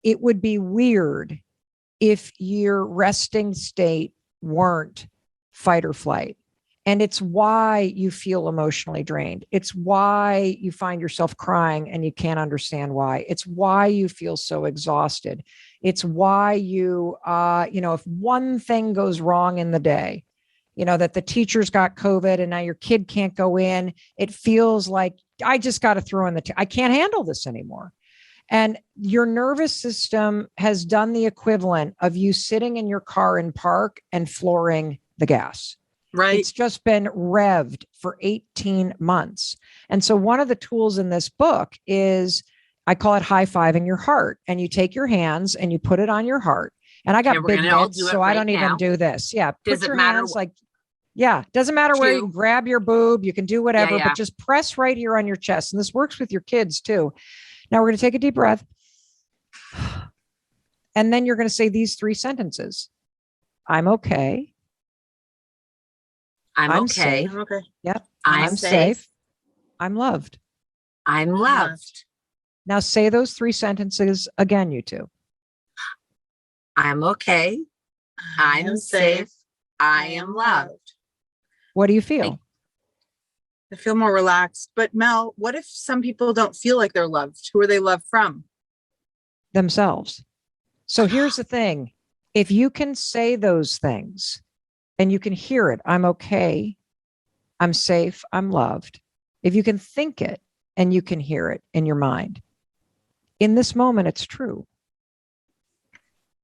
it would be weird if your resting state weren't fight or flight. And it's why you feel emotionally drained. It's why you find yourself crying and you can't understand why. It's why you feel so exhausted. It's why if one thing goes wrong in the day, that the teacher's got COVID and now your kid can't go in, it feels like I just got to throw in I can't handle this anymore. And your nervous system has done the equivalent of you sitting in your car in park and flooring the gas. Right. It's just been revved for 18 months. And so one of the tools in this book is, I call it high-fiving your heart. And you take your hands and you put it on your heart. And I got big mitts, so I don't even do this. Yeah. Does it matter? Doesn't matter where you grab your boob. You can do whatever, Yeah. but just press right here on your chest. And this works with your kids too. Now we're going to take a deep breath. And then you're going to say these 3 sentences. I'm okay. I'm okay. Safe. I'm okay. Yep. I'm safe. I'm loved. I'm loved. Now say those 3 sentences again, you two. I'm okay. I'm safe. I am loved. What do you feel? I feel more relaxed. But Mel, what if some people don't feel like they're loved? Who are they loved from? Themselves. So here's the thing. If you can say those things and you can hear it, I'm okay, I'm safe, I'm loved. If you can think it and you can hear it in your mind, in this moment, it's true.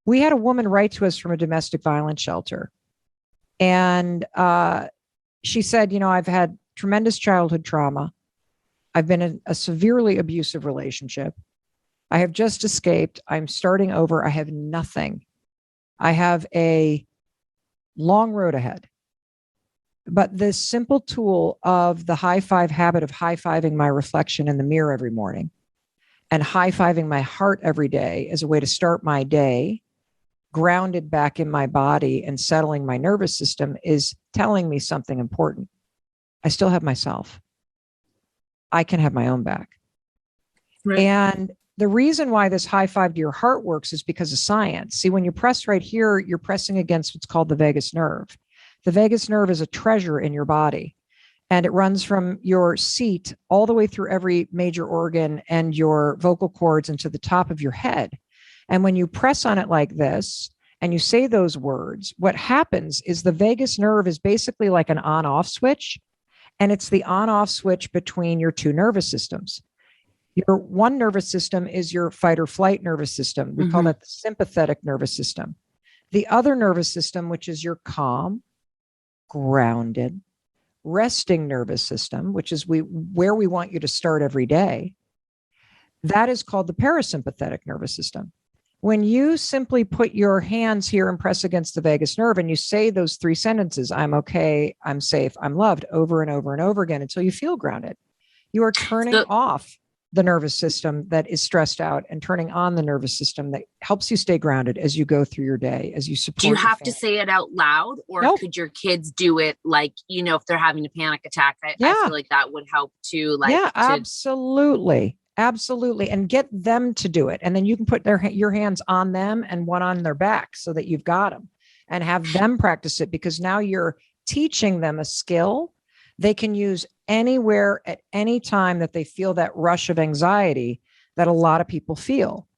We had a woman write to us from a domestic violence shelter. And she said, I've had tremendous childhood trauma. I've been in a severely abusive relationship. I have just escaped. I'm starting over. I have nothing. I have a long road ahead. But this simple tool of the high five habit of high-fiving my reflection in the mirror every morning and high-fiving my heart every day as a way to start my day grounded back in my body and settling my nervous system is telling me something important. I still have myself. I can have my own back. Right. And the reason why this high five to your heart works is because of science. See, when you press right here, you're pressing against what's called the vagus nerve. The vagus nerve is a treasure in your body, and it runs from your seat all the way through every major organ and your vocal cords into the top of your head. And when you press on it like this and you say those words, what happens is the vagus nerve is basically like an on-off switch, and it's the on-off switch between your 2 nervous systems. Your one nervous system is your fight or flight nervous system. We call that the sympathetic nervous system. The other nervous system, which is your calm, grounded, resting nervous system, which is where we want you to start every day, that is called the parasympathetic nervous system. When you simply put your hands here and press against the vagus nerve and you say those 3 sentences, I'm okay, I'm safe, I'm loved, over and over and over again until you feel grounded, you are turning off the nervous system that is stressed out and turning on the nervous system that helps you stay grounded as you go through your day, as you support. Do you have to say it out loud, or could your kids do it like, if they're having a panic attack? I feel like that would help too. Absolutely. Absolutely. And get them to do it. And then you can put your hands on them and one on their back so that you've got them, and have them practice it, because now you're teaching them a skill they can use anywhere at any time that they feel that rush of anxiety that a lot of people feel.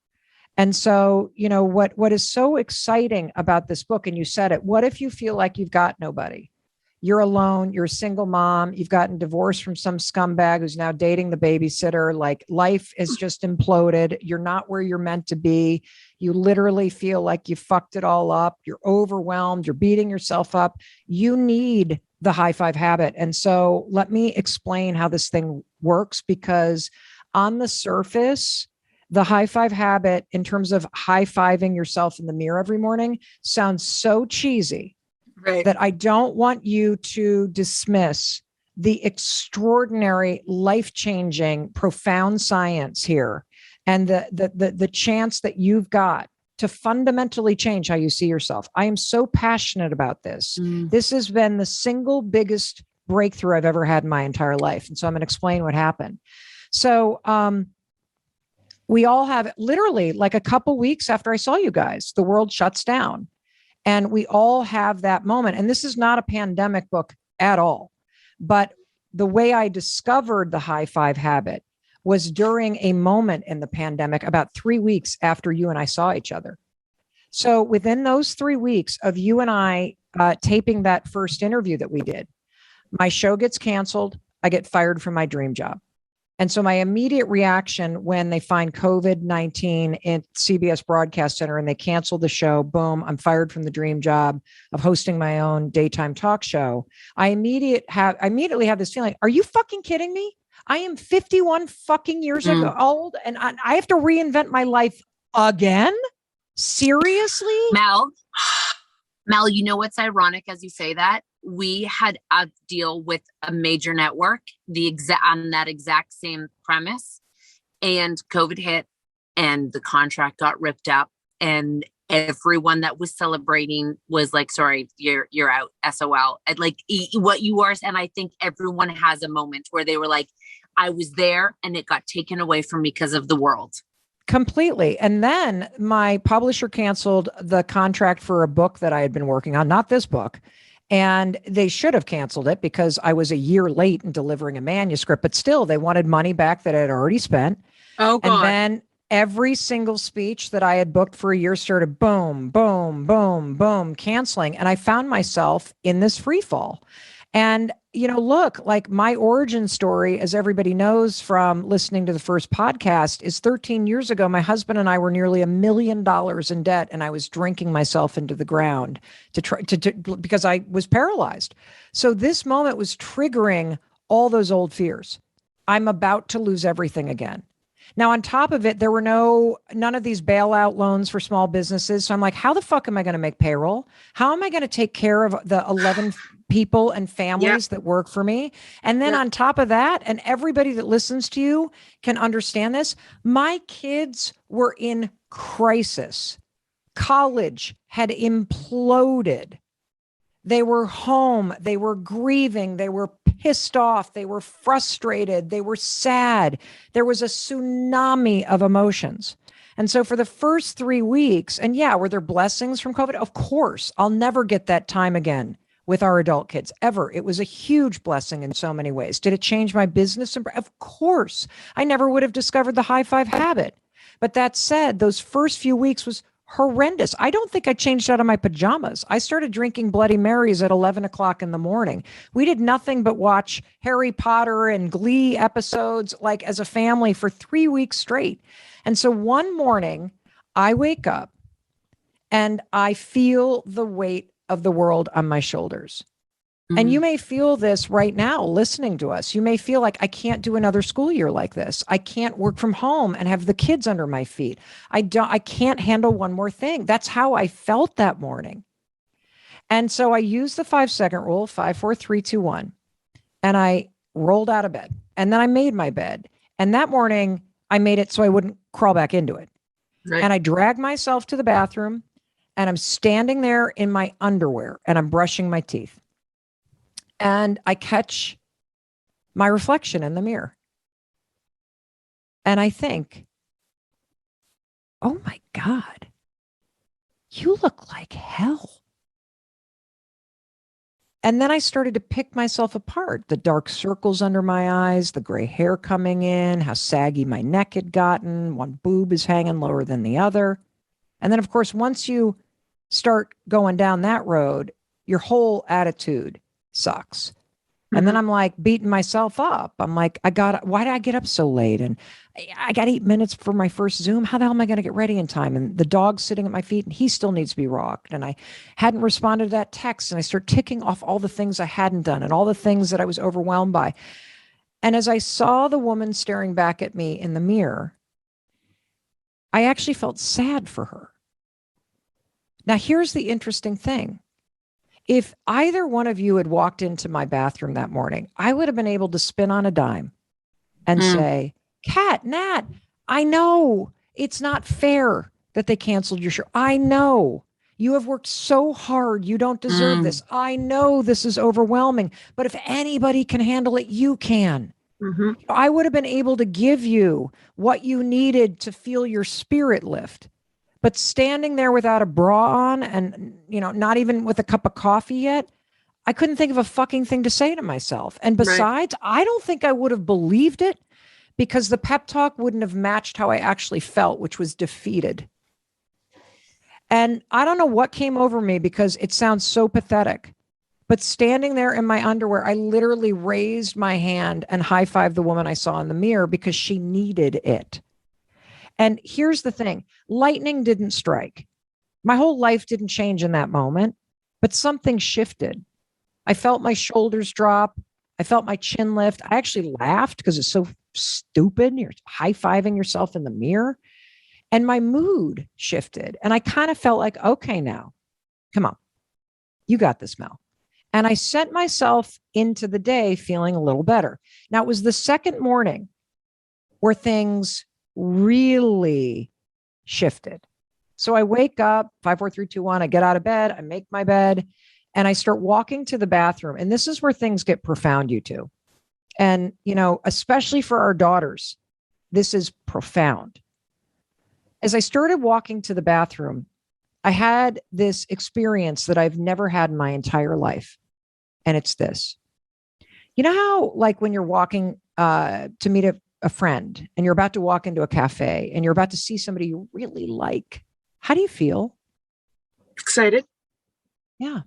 And so, what is so exciting about this book, and you said it, what if you feel like you've got nobody? You're alone, you're a single mom, you've gotten divorced from some scumbag who's now dating the babysitter, like life is just imploded. You're not where you're meant to be. You literally feel like you fucked it all up. You're overwhelmed. You're beating yourself up. You need the high five habit. And so let me explain how this thing works, because on the surface, the high five habit, in terms of high fiving yourself in the mirror every morning, sounds so cheesy. Right. That I don't want you to dismiss the extraordinary, life-changing, profound science here, and the chance that you've got to fundamentally change how you see yourself. I am so passionate about this. This has been the single biggest breakthrough I've ever had in my entire life. And so I'm going to explain what happened. So we all have literally like a couple weeks after I saw you guys, the world shuts down. And we all have that moment. And this is not a pandemic book at all. But the way I discovered the high five habit was during a moment in the pandemic, about 3 weeks after you and I saw each other. So within those 3 weeks of you and I taping that first interview that we did, my show gets canceled. I get fired from my dream job. And so my immediate reaction when they find COVID-19 in CBS Broadcast Center and they cancel the show, boom, I'm fired from the dream job of hosting my own daytime talk show. I immediately have this feeling, are you fucking kidding me? I am 51 fucking years old and I have to reinvent my life again? Seriously? Mel, you know what's ironic as you say that? We had a deal with a major network on that exact same premise, and COVID hit and the contract got ripped up, and everyone that was celebrating was like, sorry, you're out, SOL. And like what you are. And I think everyone has a moment where they were like, I was there and it got taken away from me because of the world. Completely. And then my publisher canceled the contract for a book that I had been working on, not this book. And they should have canceled it because I was a year late in delivering a manuscript, but still they wanted money back that I had already spent. Oh, God. And then every single speech that I had booked for a year started boom, boom, boom, boom, canceling. And I found myself in this free fall. And, look, like my origin story, as everybody knows from listening to the first podcast, is 13 years ago. My husband and I were nearly $1 million in debt, and I was drinking myself into the ground because I was paralyzed. So this moment was triggering all those old fears. I'm about to lose everything again. Now, on top of it, there were none of these bailout loans for small businesses. So I'm like, how the fuck am I going to make payroll? How am I going to take care of the 11 people and families that work for me? And then on top of that, and everybody that listens to you can understand this, my kids were in crisis. College had imploded. They were home. They were grieving. They were pissed off. They were frustrated. They were sad. There was a tsunami of emotions. And so for the first 3 weeks, and were there blessings from COVID? Of course. I'll never get that time again with our adult kids, ever. It was a huge blessing in so many ways. Did it change my business? Of course. I never would have discovered the high five habit. But that said, those first few weeks was horrendous. I don't think I changed out of my pajamas. I started drinking Bloody Marys at 11 o'clock in the morning. We did nothing but watch Harry Potter and Glee episodes like as a family for 3 weeks straight. And so one morning I wake up and I feel the weight of the world on my shoulders. And you may feel this right now listening to us. You may feel like I can't do another school year like this. I can't work from home and have the kids under my feet. I can't handle one more thing. That's how I felt that morning. And so I used the 5-second rule, 5, 4, 3, 2, 1. And I rolled out of bed and then I made my bed. And that morning I made it so I wouldn't crawl back into it. Right. And I dragged myself to the bathroom and I'm standing there in my underwear and I'm brushing my teeth. And I catch my reflection in the mirror. And I think, oh my God, you look like hell. And then I started to pick myself apart. The dark circles under my eyes, the gray hair coming in, how saggy my neck had gotten. One boob is hanging lower than the other. And then, of course, once you start going down that road, your whole attitude sucks. And then I'm like beating myself up. I'm like, why did I get up so late? And I got 8 minutes for my first Zoom. How the hell am I going to get ready in time? And the dog's sitting at my feet and he still needs to be rocked. And I hadn't responded to that text. And I start ticking off all the things I hadn't done and all the things that I was overwhelmed by. And as I saw the woman staring back at me in the mirror, I actually felt sad for her. Now, here's the interesting thing. If either one of you had walked into my bathroom that morning, I would have been able to spin on a dime and say, Kat, Nat, I know it's not fair that they canceled your show. I know you have worked so hard. You don't deserve this. I know this is overwhelming, but if anybody can handle it, you can. Mm-hmm. I would have been able to give you what you needed to feel your spirit lift. But standing there without a bra on and, not even with a cup of coffee yet, I couldn't think of a fucking thing to say to myself. And besides, I don't think I would have believed it because the pep talk wouldn't have matched how I actually felt, which was defeated. And I don't know what came over me because it sounds so pathetic. But standing there in my underwear, I literally raised my hand and high-fived the woman I saw in the mirror because she needed it. And here's the thing, lightning didn't strike. My whole life didn't change in that moment, but something shifted. I felt my shoulders drop. I felt my chin lift. I actually laughed because it's so stupid. You're high-fiving yourself in the mirror. And my mood shifted. And I kind of felt like, okay, now, come on. You got this, Mel. And I sent myself into the day feeling a little better. Now, it was the second morning where things really shifted. So I wake up, 5, 4, 3, 2, 1. I get out of bed. I make my bed and I start walking to the bathroom. And this is where things get profound, you two. And, especially for our daughters, this is profound. As I started walking to the bathroom, I had this experience that I've never had in my entire life. And it's this. You know how, like, when you're walking to meet a friend and you're about to walk into a cafe and you're about to see somebody you really like, how do you feel? Excited. Yeah,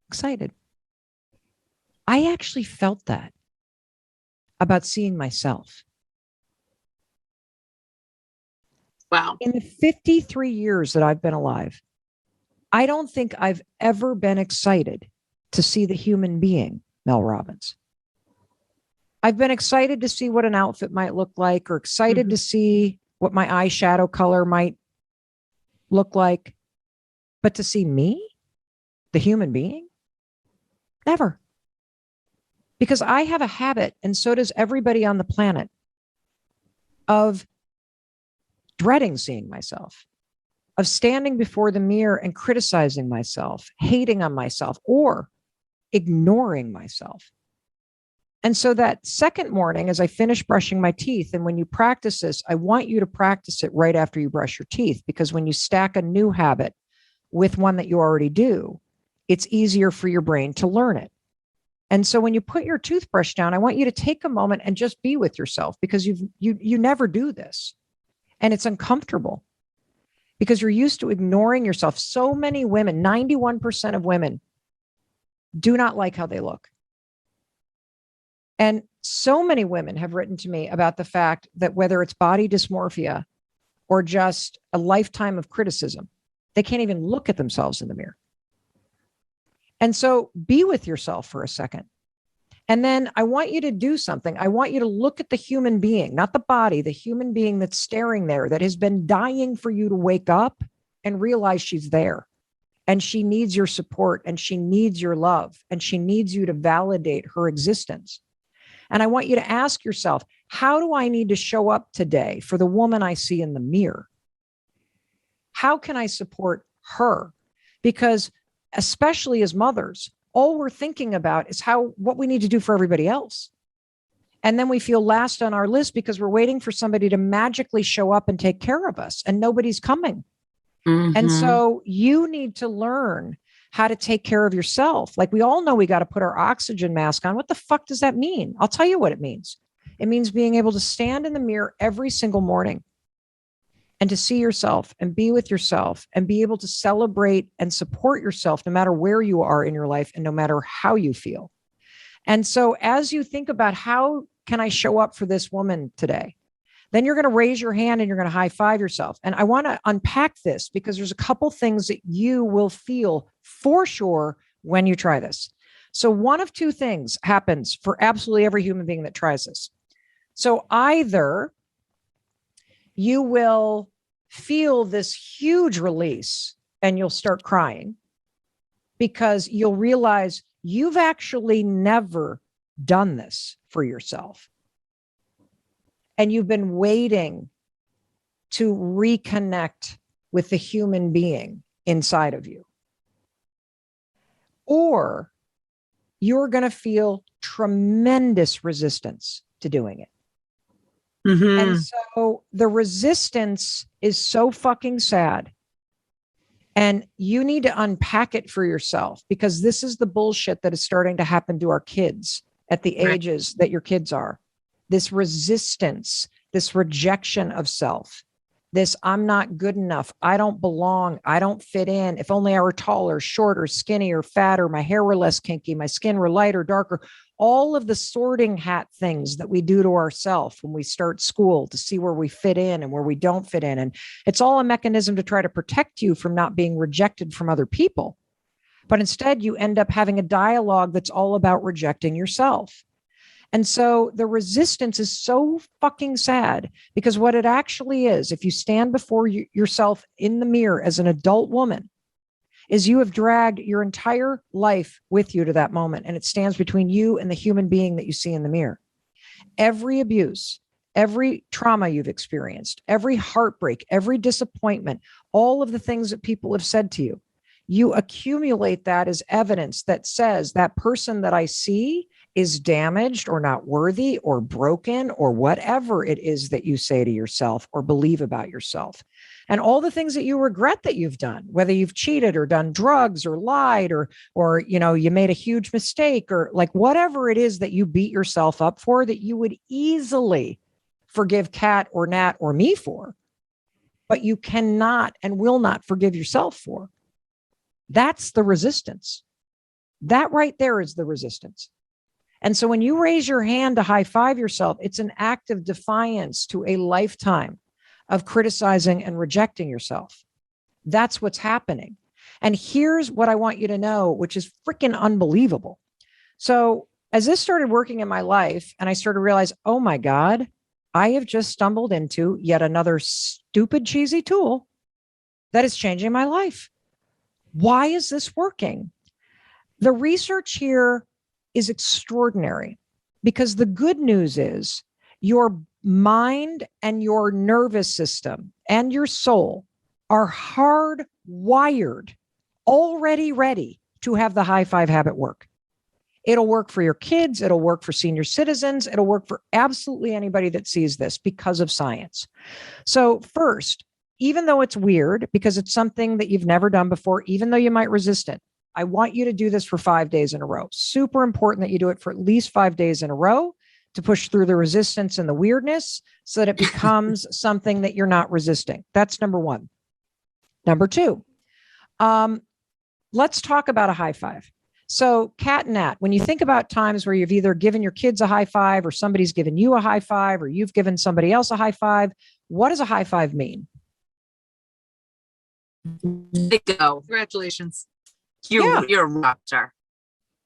excited. I actually felt that about seeing myself. Wow. In the 53 years that I've been alive, I don't think I've ever been excited to see the human being, Mel Robbins. I've been excited to see what an outfit might look like, or excited to see what my eyeshadow color might look like. But to see me, the human being, never. Because I have a habit, and so does everybody on the planet, of dreading seeing myself, of standing before the mirror and criticizing myself, hating on myself, or ignoring myself. And so that second morning, as I finished brushing my teeth, and when you practice this, I want you to practice it right after you brush your teeth, because when you stack a new habit with one that you already do, it's easier for your brain to learn it. And so when you put your toothbrush down, I want you to take a moment and just be with yourself, because you never do this. And it's uncomfortable because you're used to ignoring yourself. So many women, 91% of women, do not like how they look. And so many women have written to me about the fact that whether it's body dysmorphia or just a lifetime of criticism, they can't even look at themselves in the mirror. And so be with yourself for a second. And then I want you to do something. I want you to look at the human being, not the body, the human being that's staring there, that has been dying for you to wake up and realize she's there. And she needs your support, and she needs your love, and she needs you to validate her existence. And I want you to ask yourself, how do I need to show up today for the woman I see in the mirror? How can I support her? Because especially as mothers, all we're thinking about is what we need to do for everybody else. And then we feel last on our list because we're waiting for somebody to magically show up and take care of us, and nobody's coming. And so you need to learn how to take care of yourself. Like, we all know we got to put our oxygen mask on. What the fuck does that mean? I'll tell you what it means. It means being able to stand in the mirror every single morning and to see yourself and be with yourself and be able to celebrate and support yourself no matter where you are in your life and no matter how you feel. And so as you think about, how can I show up for this woman today? Then you're going to raise your hand and you're going to high five yourself. And I want to unpack this because there's a couple things that you will feel for sure when you try this. So one of two things happens for absolutely every human being that tries this. So either you will feel this huge release and you'll start crying because you'll realize you've actually never done this for yourself. And you've been waiting to reconnect with the human being inside of you. Or you're going to feel tremendous resistance to doing it. Mhm. And so the resistance is so fucking sad. And you need to unpack it for yourself, because this is the bullshit that is starting to happen to our kids at the Right. ages that your kids are. This resistance, this rejection of self, this I'm not good enough, I don't belong, I don't fit in. If only I were taller, shorter, skinnier, fatter, my hair were less kinky, my skin were lighter, darker. All of the sorting hat things that we do to ourselves when we start school to see where we fit in and where we don't fit in. And it's all a mechanism to try to protect you from not being rejected from other people. But instead, you end up having a dialogue that's all about rejecting yourself. And so the resistance is so fucking sad, because what it actually is, if you stand before yourself in the mirror as an adult woman, is you have dragged your entire life with you to that moment. And it stands between you and the human being that you see in the mirror. Every abuse, every trauma you've experienced, every heartbreak, every disappointment, all of the things that people have said to you, you accumulate that as evidence that says that person that I see is damaged or not worthy or broken or whatever it is that you say to yourself or believe about yourself. And all the things that you regret that you've done, whether you've cheated or done drugs or lied or you made a huge mistake, or like whatever it is that you beat yourself up for, that you would easily forgive Kat or Nat or me for, but you cannot and will not forgive yourself for. That's the resistance. That right there is the resistance. And so when you raise your hand to high five yourself, it's an act of defiance to a lifetime of criticizing and rejecting yourself. That's what's happening. And here's what I want you to know, which is freaking unbelievable. So as this started working in my life and I started to realize, oh my God, I have just stumbled into yet another stupid, cheesy tool that is changing my life. Why is this working? The research here is extraordinary, because the good news is your mind and your nervous system and your soul are hardwired, already ready to have the high five habit work. It'll work for your kids. It'll work for senior citizens. It'll work for absolutely anybody that sees this because of science. So first, even though it's weird because it's something that you've never done before, even though you might resist it, I want you to do this for 5 days in a row. Super important that you do it for at least 5 days in a row to push through the resistance and the weirdness so that it becomes something that you're not resisting. That's number one. Number two, let's talk about a high five. So Kat and Nat, when you think about times where you've either given your kids a high five or somebody's given you a high five or you've given somebody else a high five, what does a high five mean? They go. Congratulations. You're a rock star.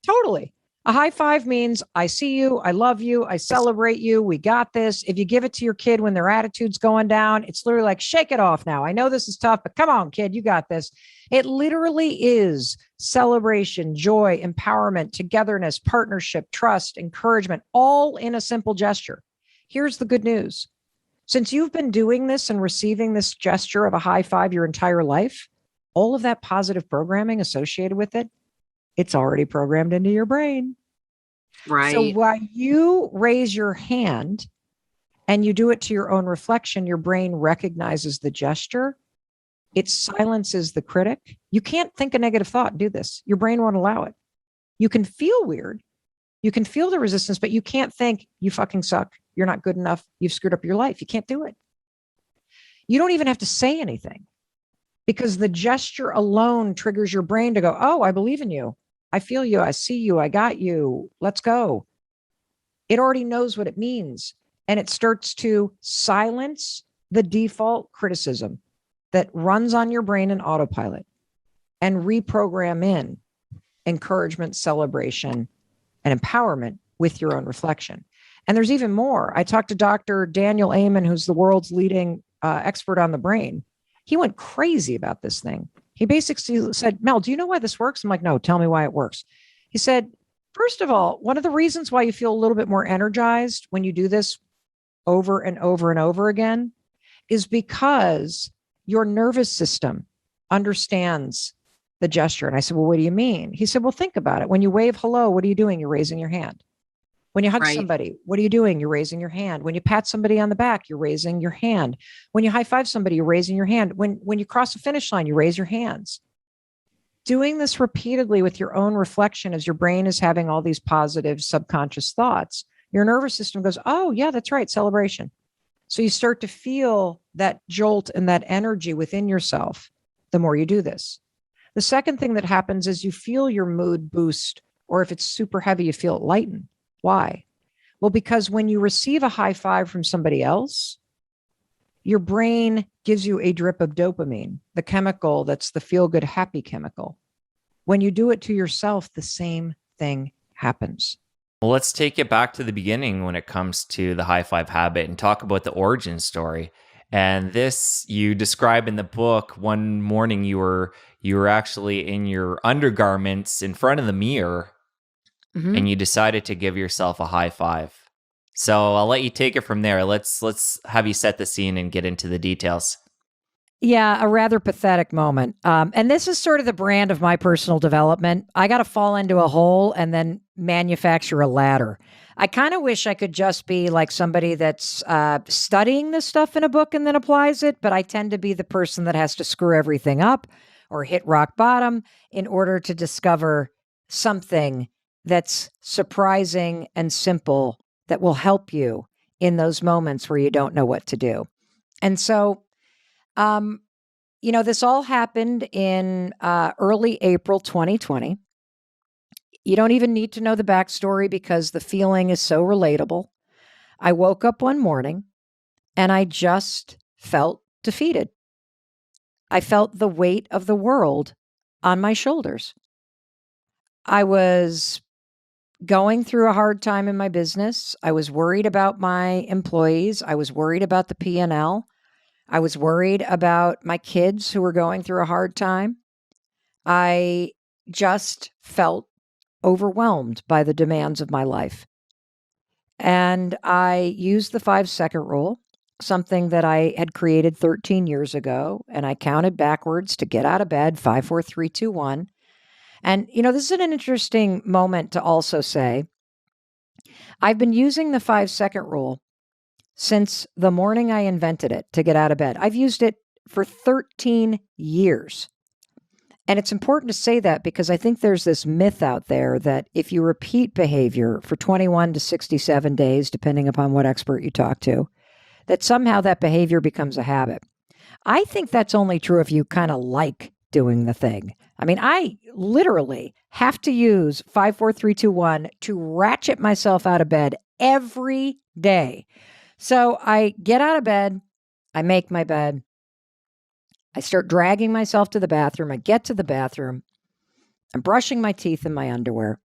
Totally. A high five means I see you, I love you, I celebrate you, we got this. If you give it to your kid when their attitude's going down, it's literally like, shake it off now. I know this is tough, but come on, kid, you got this. It literally is celebration, joy, empowerment, togetherness, partnership, trust, encouragement, all in a simple gesture. Here's the good news. Since you've been doing this and receiving this gesture of a high five your entire life, all of that positive programming associated with it, it's already programmed into your brain. Right. So while you raise your hand and you do it to your own reflection, your brain recognizes the gesture. It silences the critic. You can't think a negative thought and do this. Your brain won't allow it. You can feel weird. You can feel the resistance, but you can't think you fucking suck. You're not good enough. You've screwed up your life. You can't do it. You don't even have to say anything, because the gesture alone triggers your brain to go, oh, I believe in you. I feel you. I see you. I got you. Let's go. It already knows what it means. And it starts to silence the default criticism that runs on your brain in autopilot and reprogram in encouragement, celebration, and empowerment with your own reflection. And there's even more. I talked to Dr. Daniel Amen, who's the world's leading expert on the brain. He went crazy about this thing. He basically said, Mel, do you know why this works? I'm like, no, tell me why it works. He said, first of all, one of the reasons why you feel a little bit more energized when you do this over and over and over again is because your nervous system understands the gesture. And I said, well, what do you mean? He said, well, think about it. When you wave hello, what are you doing? You're raising your hand. When you hug Right. somebody, what are you doing? You're raising your hand. When you pat somebody on the back, you're raising your hand. When you high five somebody, you're raising your hand. When you cross the finish line, you raise your hands. Doing this repeatedly with your own reflection as your brain is having all these positive subconscious thoughts, your nervous system goes, oh, yeah, that's right, celebration. So you start to feel that jolt and that energy within yourself the more you do this. The second thing that happens is you feel your mood boost, or if it's super heavy, you feel it lighten. Why? Well, because when you receive a high five from somebody else, your brain gives you a drip of dopamine, the chemical that's the feel good, happy chemical. When you do it to yourself, the same thing happens. Well, let's take it back to the beginning when it comes to the high five habit and talk about the origin story. And this you describe in the book. One morning you were actually in your undergarments in front of the mirror, and you decided to give yourself a high five. So I'll let you take it from there. Let's have you set the scene and get into the details. Yeah, a rather pathetic moment. And this is sort of the brand of my personal development. I got to fall into a hole and then manufacture a ladder. I kind of wish I could just be like somebody that's studying this stuff in a book and then applies it, but I tend to be the person that has to screw everything up or hit rock bottom in order to discover something that's surprising and simple that will help you in those moments where you don't know what to do. And so, this all happened in early April 2020. You don't even need to know the backstory because the feeling is so relatable. I woke up one morning and I just felt defeated. I felt the weight of the world on my shoulders. I was going through a hard time in my business. I was worried about my employees. I was worried about the P&L. I was worried about my kids who were going through a hard time. I just felt overwhelmed by the demands of my life. And I used the 5-second rule, something that I had created 13 years ago. And I counted backwards to get out of bed, 5, 4, 3, 2, 1. And, this is an interesting moment to also say, I've been using the 5-second rule since the morning I invented it to get out of bed. I've used it for 13 years. And it's important to say that because I think there's this myth out there that if you repeat behavior for 21 to 67 days, depending upon what expert you talk to, that somehow that behavior becomes a habit. I think that's only true if you kind of like doing the thing. I mean, I literally have to use 5, 4, 3, 2, 1 to ratchet myself out of bed every day. So I get out of bed, I make my bed, I start dragging myself to the bathroom. I get to the bathroom. I'm brushing my teeth in my underwear.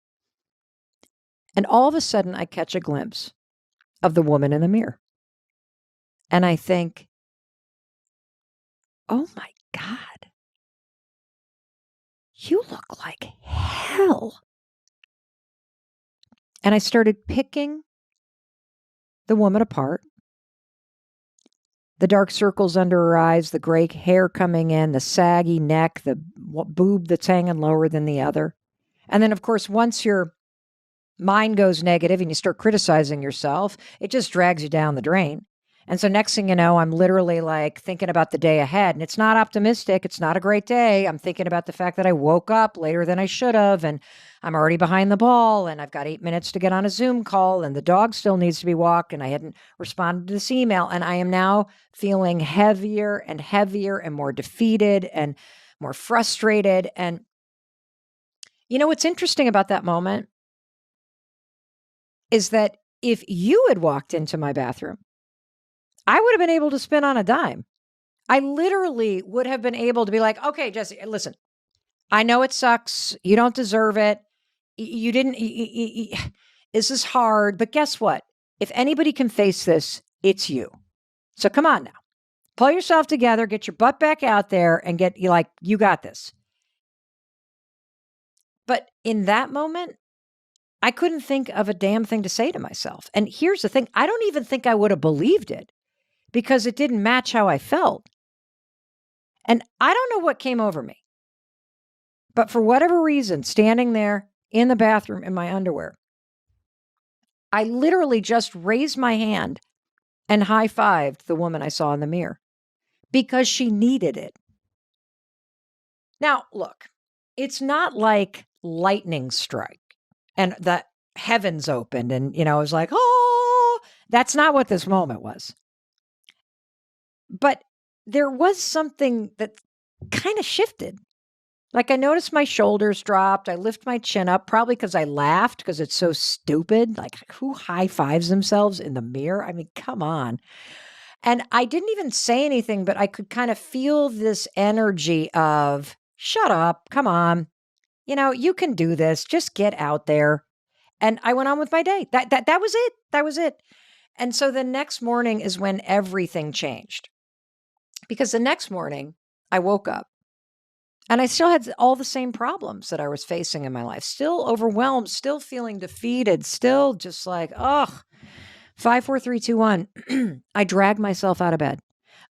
And all of a sudden, I catch a glimpse of the woman in the mirror. And I think, oh my God, you look like hell. And I started picking the woman apart. The dark circles under her eyes, the gray hair coming in, the saggy neck, the boob that's hanging lower than the other. And then, of course, once your mind goes negative and you start criticizing yourself, it just drags you down the drain. And so next thing you know, I'm literally like thinking about the day ahead. And it's not optimistic. It's not a great day. I'm thinking about the fact that I woke up later than I should have. And I'm already behind the ball. And I've got 8 minutes to get on a Zoom call. And the dog still needs to be walked. And I hadn't responded to this email. And I am now feeling heavier and more defeated and more frustrated. And what's interesting about that moment is that if you had walked into my bathroom, I would have been able to spin on a dime. I literally would have been able to be like, okay, Jesse, listen, I know it sucks. You don't deserve it. You didn't, this is hard, but guess what? If anybody can face this, it's you. So come on now, pull yourself together, get your butt back out there and you got this. But in that moment, I couldn't think of a damn thing to say to myself. And here's the thing. I don't even think I would have believed it because it didn't match how I felt. And I don't know what came over me. But for whatever reason, standing there in the bathroom in my underwear, I literally just raised my hand and high-fived the woman I saw in the mirror because she needed it. Now, look, it's not like lightning strike and the heavens opened and, I was like, oh, that's not what this moment was. But there was something that kind of shifted. Like I noticed my shoulders dropped. I lift my chin up, probably because I laughed because it's so stupid. Like who high fives themselves in the mirror? I mean, come on. And I didn't even say anything, but I could kind of feel this energy of shut up. Come on. You can do this. Just get out there. And I went on with my day. That was it. That was it. And so the next morning is when everything changed. Because the next morning I woke up and I still had all the same problems that I was facing in my life, still overwhelmed, still feeling defeated, still just like, 5, 4, 3, 2, 1. I drag myself out of bed.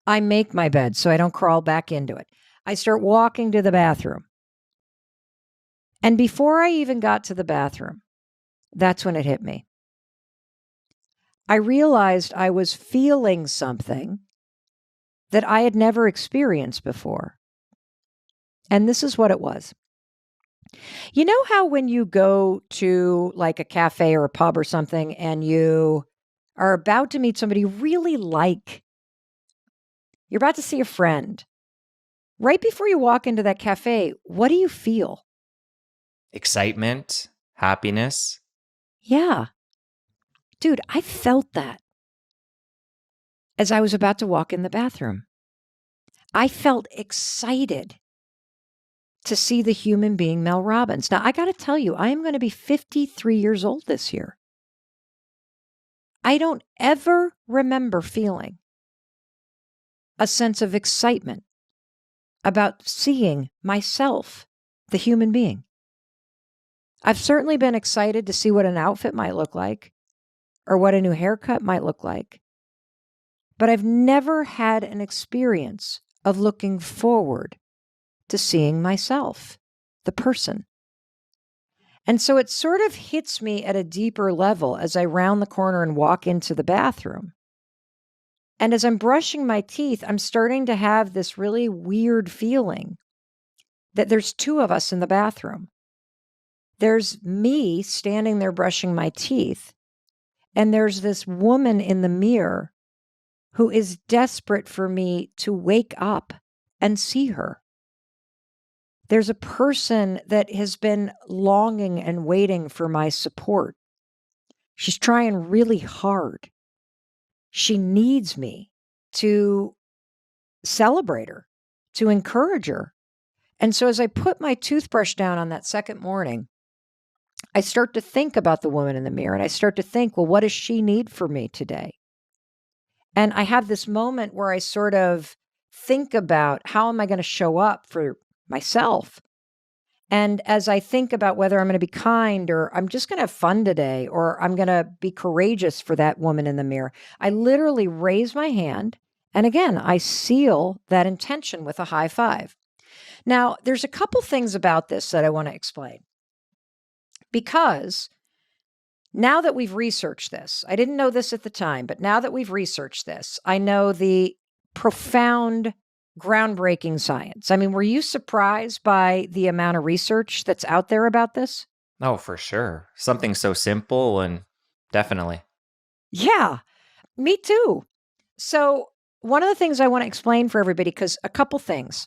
I make my bed so I don't crawl back into it. I start walking to the bathroom. And before I even got to the bathroom, that's when it hit me. I realized I was feeling something that I had never experienced before. And this is what it was. You know how when you go to like a cafe or a pub or something and you are about to meet somebody you really like, you're about to see a friend. Right before you walk into that cafe, what do you feel? Excitement, happiness. Yeah. Dude, I felt that as I was about to walk in the bathroom. I felt excited to see the human being Mel Robbins. Now, I got to tell you, I am going to be 53 years old this year. I don't ever remember feeling a sense of excitement about seeing myself, the human being. I've certainly been excited to see what an outfit might look like or what a new haircut might look like. But I've never had an experience of looking forward to seeing myself, the person. And so it sort of hits me at a deeper level as I round the corner and walk into the bathroom. And as I'm brushing my teeth, I'm starting to have this really weird feeling that there's two of us in the bathroom. There's me standing there brushing my teeth, and there's this woman in the mirror who is desperate for me to wake up and see her. There's a person that has been longing and waiting for my support. She's trying really hard. She needs me to celebrate her, to encourage her. And so as I put my toothbrush down on that second morning, I start to think about the woman in the mirror, and I start to think, well, what does she need from me today? And I have this moment where I sort of think about how am I going to show up for myself? And as I think about whether I'm going to be kind or I'm just going to have fun today or I'm going to be courageous for that woman in the mirror, I literally raise my hand. And again, I seal that intention with a high five. Now, there's a couple things about this that I want to explain. Because now that we've researched this, I didn't know this at the time, but now that we've researched this, I know the profound, groundbreaking science. I mean, were you surprised by the amount of research that's out there about this? Oh, for sure. Something so simple and definitely. Yeah, me too. So one of the things I want to explain for everybody, because a couple things.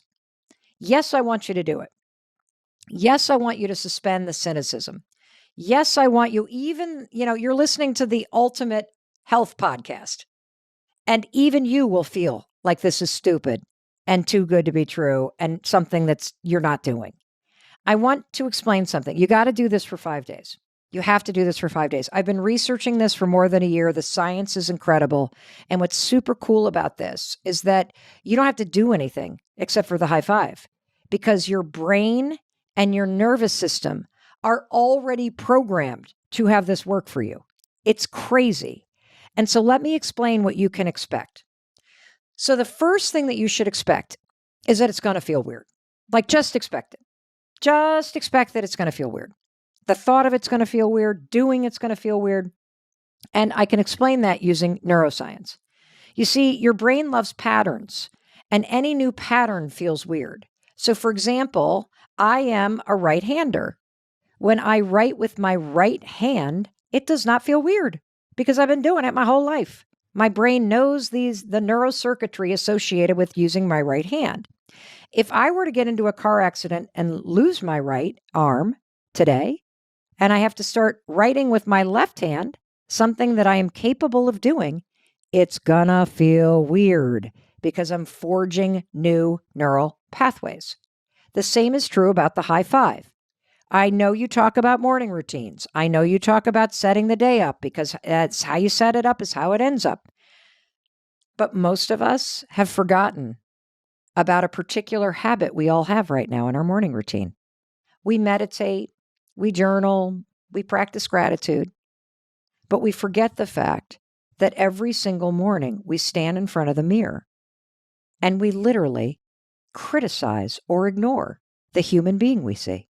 Yes, I want you to do it. Yes, I want you to suspend the cynicism. Yes, I want you even, you're listening to the ultimate health podcast, and even you will feel like this is stupid and too good to be true and something that's you're not doing. I want to explain something. You got to do this for 5 days. You have to do this for 5 days. I've been researching this for more than a year. The science is incredible. And what's super cool about this is that you don't have to do anything except for the high five, because your brain and your nervous system are already programmed to have this work for you. It's crazy. And so let me explain what you can expect. So the first thing that you should expect is that it's going to feel weird. Like, just expect it. Just expect that it's going to feel weird. The thought of it's going to feel weird. Doing it's going to feel weird. And I can explain that using neuroscience. You see, your brain loves patterns, and any new pattern feels weird. So, for example, I am a right-hander. When I write with my right hand, it does not feel weird because I've been doing it my whole life. My brain knows the neurocircuitry associated with using my right hand. If I were to get into a car accident and lose my right arm today, and I have to start writing with my left hand, something that I am capable of doing, it's gonna feel weird because I'm forging new neural pathways. The same is true about the high five. I know you talk about morning routines. I know you talk about setting the day up because that's how you set it up is how it ends up. But most of us have forgotten about a particular habit we all have right now in our morning routine. We meditate, we journal, we practice gratitude, but we forget the fact that every single morning we stand in front of the mirror and we literally criticize or ignore the human being we see.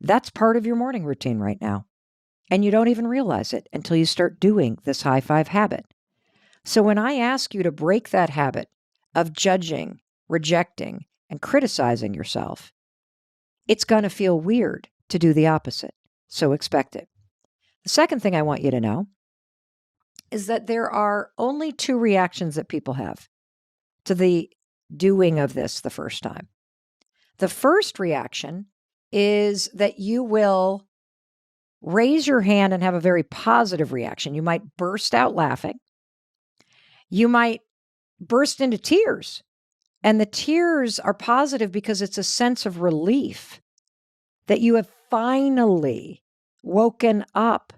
That's part of your morning routine right now. And you don't even realize it until you start doing this high five habit. So when I ask you to break that habit of judging, rejecting, and criticizing yourself, it's going to feel weird to do the opposite. So expect it. The second thing I want you to know is that there are only two reactions that people have to the doing of this the first time. The first reaction is that you will raise your hand and have a very positive reaction. You might burst out laughing. You might burst into tears. And the tears are positive because it's a sense of relief that you have finally woken up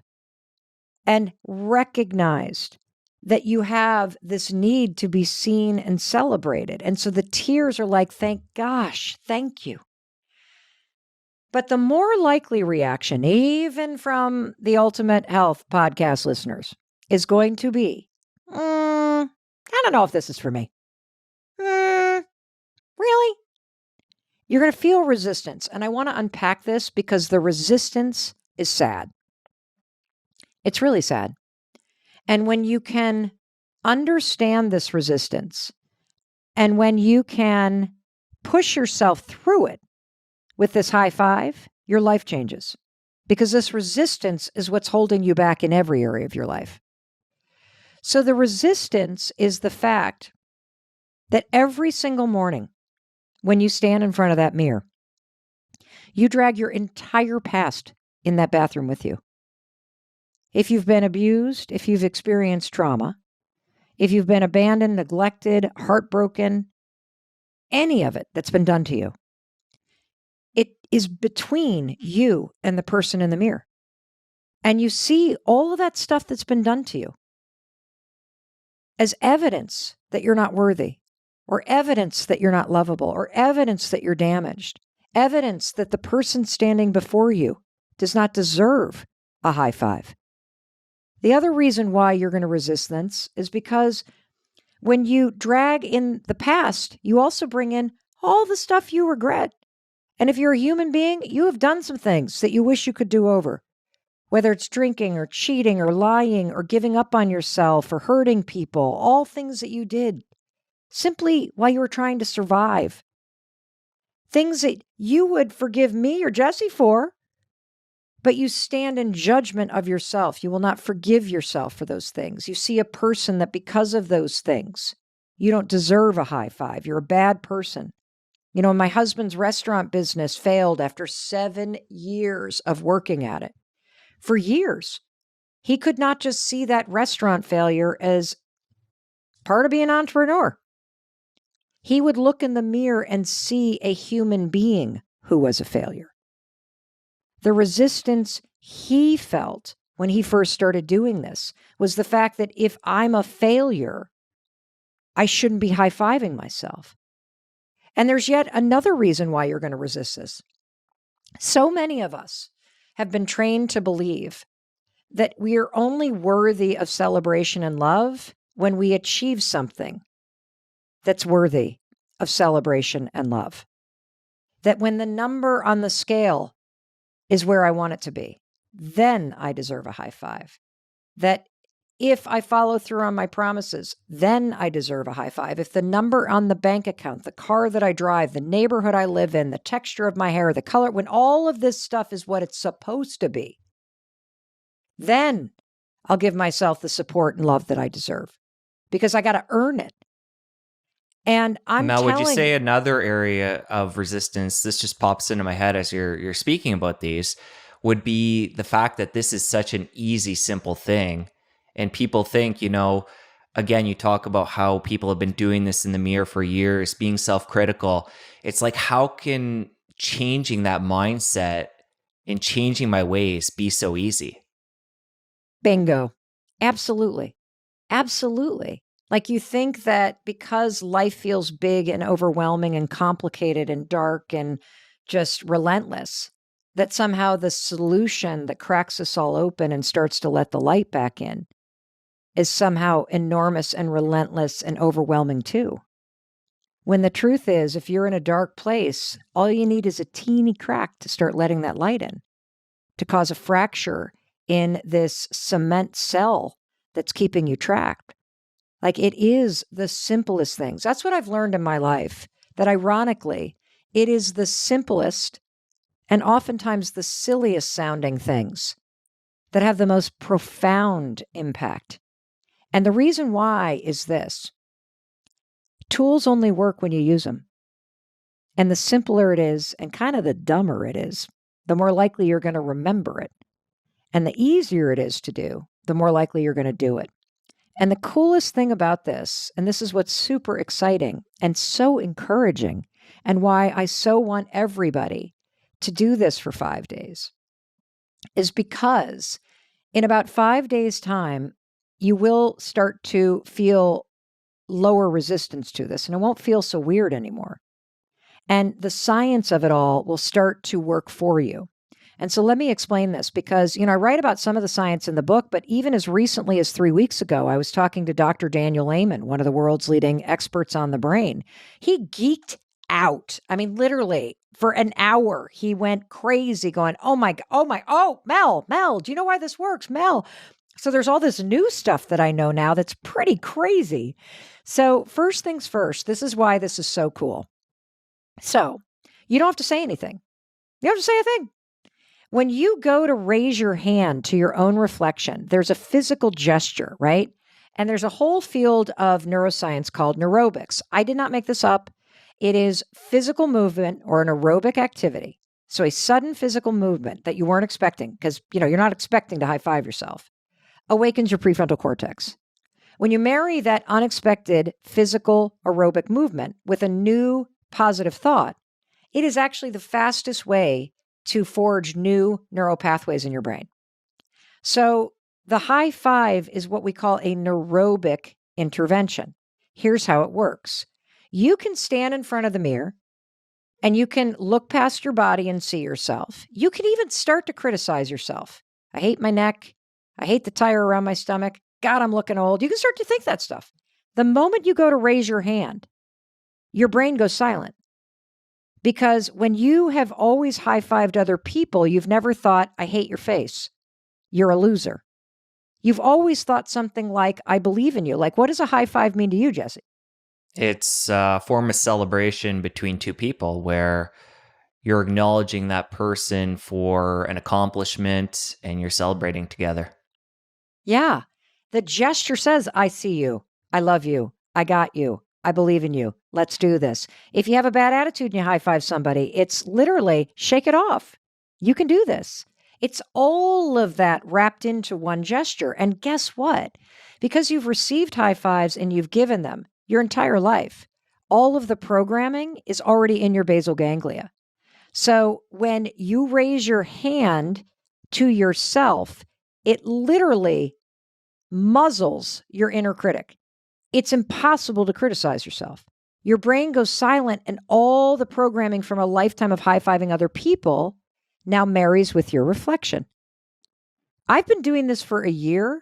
and recognized that you have this need to be seen and celebrated. And so the tears are like, thank gosh, thank you. But the more likely reaction, even from the Ultimate Health podcast listeners, is going to be, I don't know if this is for me. Really? You're going to feel resistance. And I want to unpack this because the resistance is sad. It's really sad. And when you can understand this resistance, and when you can push yourself through it with this high five, your life changes. Because this resistance is what's holding you back in every area of your life. So the resistance is the fact that every single morning when you stand in front of that mirror, you drag your entire past in that bathroom with you. If you've been abused, if you've experienced trauma, if you've been abandoned, neglected, heartbroken, any of it that's been done to you, it is between you and the person in the mirror. And you see all of that stuff that's been done to you as evidence that you're not worthy, or evidence that you're not lovable, or evidence that you're damaged, evidence that the person standing before you does not deserve a high five. The other reason why you're going to resist this is because when you drag in the past, you also bring in all the stuff you regret. And if you're a human being, you have done some things that you wish you could do over, whether it's drinking or cheating or lying or giving up on yourself or hurting people, all things that you did simply while you were trying to survive. Things that you would forgive me or Jesse for, but you stand in judgment of yourself. You will not forgive yourself for those things. You see a person that because of those things, you don't deserve a high five. You're a bad person. You know, my husband's restaurant business failed after 7 years of working at it. For years, he could not just see that restaurant failure as part of being an entrepreneur. He would look in the mirror and see a human being who was a failure. The resistance he felt when he first started doing this was the fact that if I'm a failure, I shouldn't be high-fiving myself. And there's yet another reason why you're going to resist this. So many of us have been trained to believe that we are only worthy of celebration and love when we achieve something that's worthy of celebration and love. That when the number on the scale is where I want it to be, then I deserve a high five. that if I follow through on my promises, then I deserve a high five. If the number on the bank account, the car that I drive, the neighborhood I live in, the texture of my hair, the color, when all of this stuff is what it's supposed to be, then I'll give myself the support and love that I deserve because I got to earn it. And I'm Mel, would you telling say another area of resistance, this just pops into my head as you're speaking about these, would be the fact that this is such an easy, simple thing. And people think, again, you talk about how people have been doing this in the mirror for years, being self-critical. It's like, how can changing that mindset and changing my ways be so easy? bingo. Absolutely. Absolutely. Like you think that because life feels big and overwhelming and complicated and dark and just relentless, that somehow the solution that cracks us all open and starts to let the light back in is somehow enormous and relentless and overwhelming too. When the truth is, if you're in a dark place, all you need is a teeny crack to start letting that light in, to cause a fracture in this cement cell that's keeping you trapped. Like it is the simplest things. That's what I've learned in my life, that ironically, it is the simplest and oftentimes the silliest sounding things that have the most profound impact. And the reason why is this: tools only work when you use them. And the simpler it is, and kind of the dumber it is, the more likely you're going to remember it. And the easier it is to do, the more likely you're going to do it. And the coolest thing about this, and this is what's super exciting and so encouraging, and why I so want everybody to do this for 5 days, is because in about 5 days' time, you will start to feel lower resistance to this, and it won't feel so weird anymore. And the science of it all will start to work for you. And so let me explain this because, I write about some of the science in the book, but even as recently as 3 weeks ago, I was talking to Dr. Daniel Amen, one of the world's leading experts on the brain. He geeked out. I mean, literally for an hour, he went crazy going, oh, Mel, do you know why this works? Mel. So there's all this new stuff that I know now that's pretty crazy. So first things first, this is why this is so cool. So you don't have to say anything. You don't have to say a thing. When you go to raise your hand to your own reflection, there's a physical gesture, right? And there's a whole field of neuroscience called neurobics. I did not make this up. It is physical movement or an aerobic activity. So a sudden physical movement that you weren't expecting, because you're not expecting to high five yourself, awakens your prefrontal cortex. When you marry that unexpected physical aerobic movement with a new positive thought, it is actually the fastest way to forge new neural pathways in your brain. So the high five is what we call a neurobic intervention. Here's how it works. You can stand in front of the mirror and you can look past your body and see yourself. You can even start to criticize yourself. I hate my neck. I hate the tire around my stomach. God, I'm looking old. You can start to think that stuff. The moment you go to raise your hand, your brain goes silent. Because when you have always high-fived other people, you've never thought, I hate your face. You're a loser. You've always thought something like, I believe in you. Like, what does a high five mean to you, Jesse? It's a form of celebration between two people where you're acknowledging that person for an accomplishment and you're celebrating together. Yeah. The gesture says, I see you. I love you. I got you. I believe in you. Let's do this. If you have a bad attitude and you high five somebody, it's literally shake it off. You can do this. It's all of that wrapped into one gesture. And guess what? Because you've received high fives and you've given them your entire life, all of the programming is already in your basal ganglia. So when you raise your hand to yourself, it literally muzzles your inner critic. It's impossible to criticize yourself. Your brain goes silent and all the programming from a lifetime of high-fiving other people now marries with your reflection. I've been doing this for a year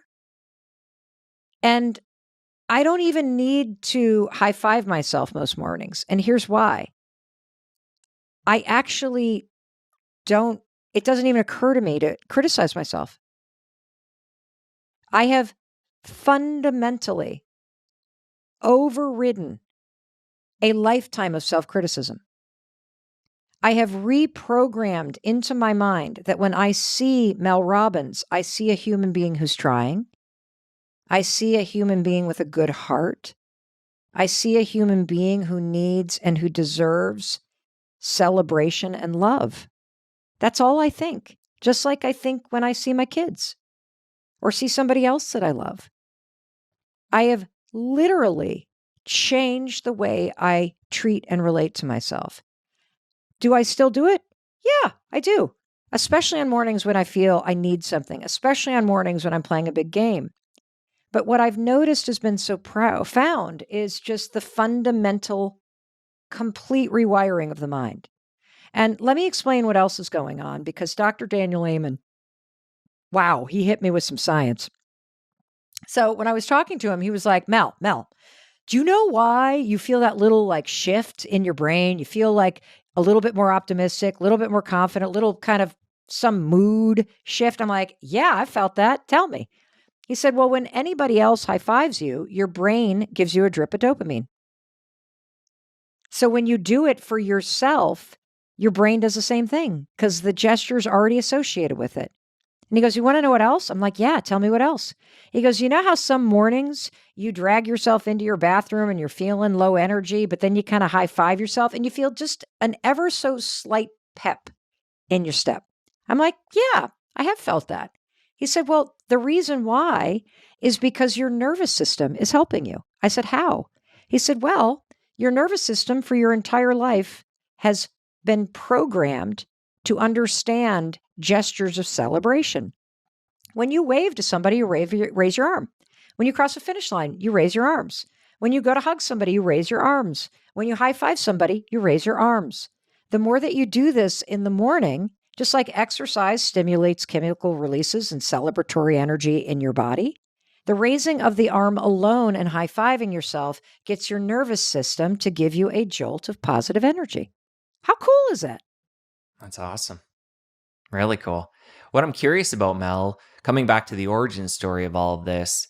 and I don't even need to high-five myself most mornings. And here's why. I actually it doesn't even occur to me to criticize myself. I have fundamentally overridden a lifetime of self-criticism. I have reprogrammed into my mind that when I see Mel Robbins, I see a human being who's trying. I see a human being with a good heart. I see a human being who needs and who deserves celebration and love. That's all I think. Just like I think when I see my kids or see somebody else that I love. I have literally changed the way I treat and relate to myself. Do I still do it? Yeah, I do. Especially on mornings when I feel I need something, especially on mornings when I'm playing a big game. But what I've noticed has been so profound is just the fundamental, complete rewiring of the mind. And let me explain what else is going on, because Dr. Daniel Amen, wow, he hit me with some science. So when I was talking to him, he was like, Mel, do you know why you feel that little like shift in your brain? You feel like a little bit more optimistic, a little bit more confident, a little kind of some mood shift. I'm like, yeah, I felt that. Tell me. He said, well, when anybody else high fives you, your brain gives you a drip of dopamine. So when you do it for yourself, your brain does the same thing because the gesture is already associated with it. And he goes, you want to know what else? I'm like, yeah, tell me what else. He goes, you know how some mornings you drag yourself into your bathroom and you're feeling low energy, but then you kind of high five yourself and you feel just an ever so slight pep in your step. I'm like, yeah, I have felt that. He said, well, the reason why is because your nervous system is helping you. I said, how? He said, well, your nervous system for your entire life has been programmed to understand gestures of celebration. When you wave to somebody, you raise your arm. When you cross a finish line, you raise your arms. When you go to hug somebody, you raise your arms. When you high five somebody, you raise your arms. The more that you do this in the morning, just like exercise stimulates chemical releases and celebratory energy in your body, the raising of the arm alone and high-fiving yourself gets your nervous system to give you a jolt of positive energy. How cool is that? That's awesome. Really cool. What I'm curious about, Mel, coming back to the origin story of all of this,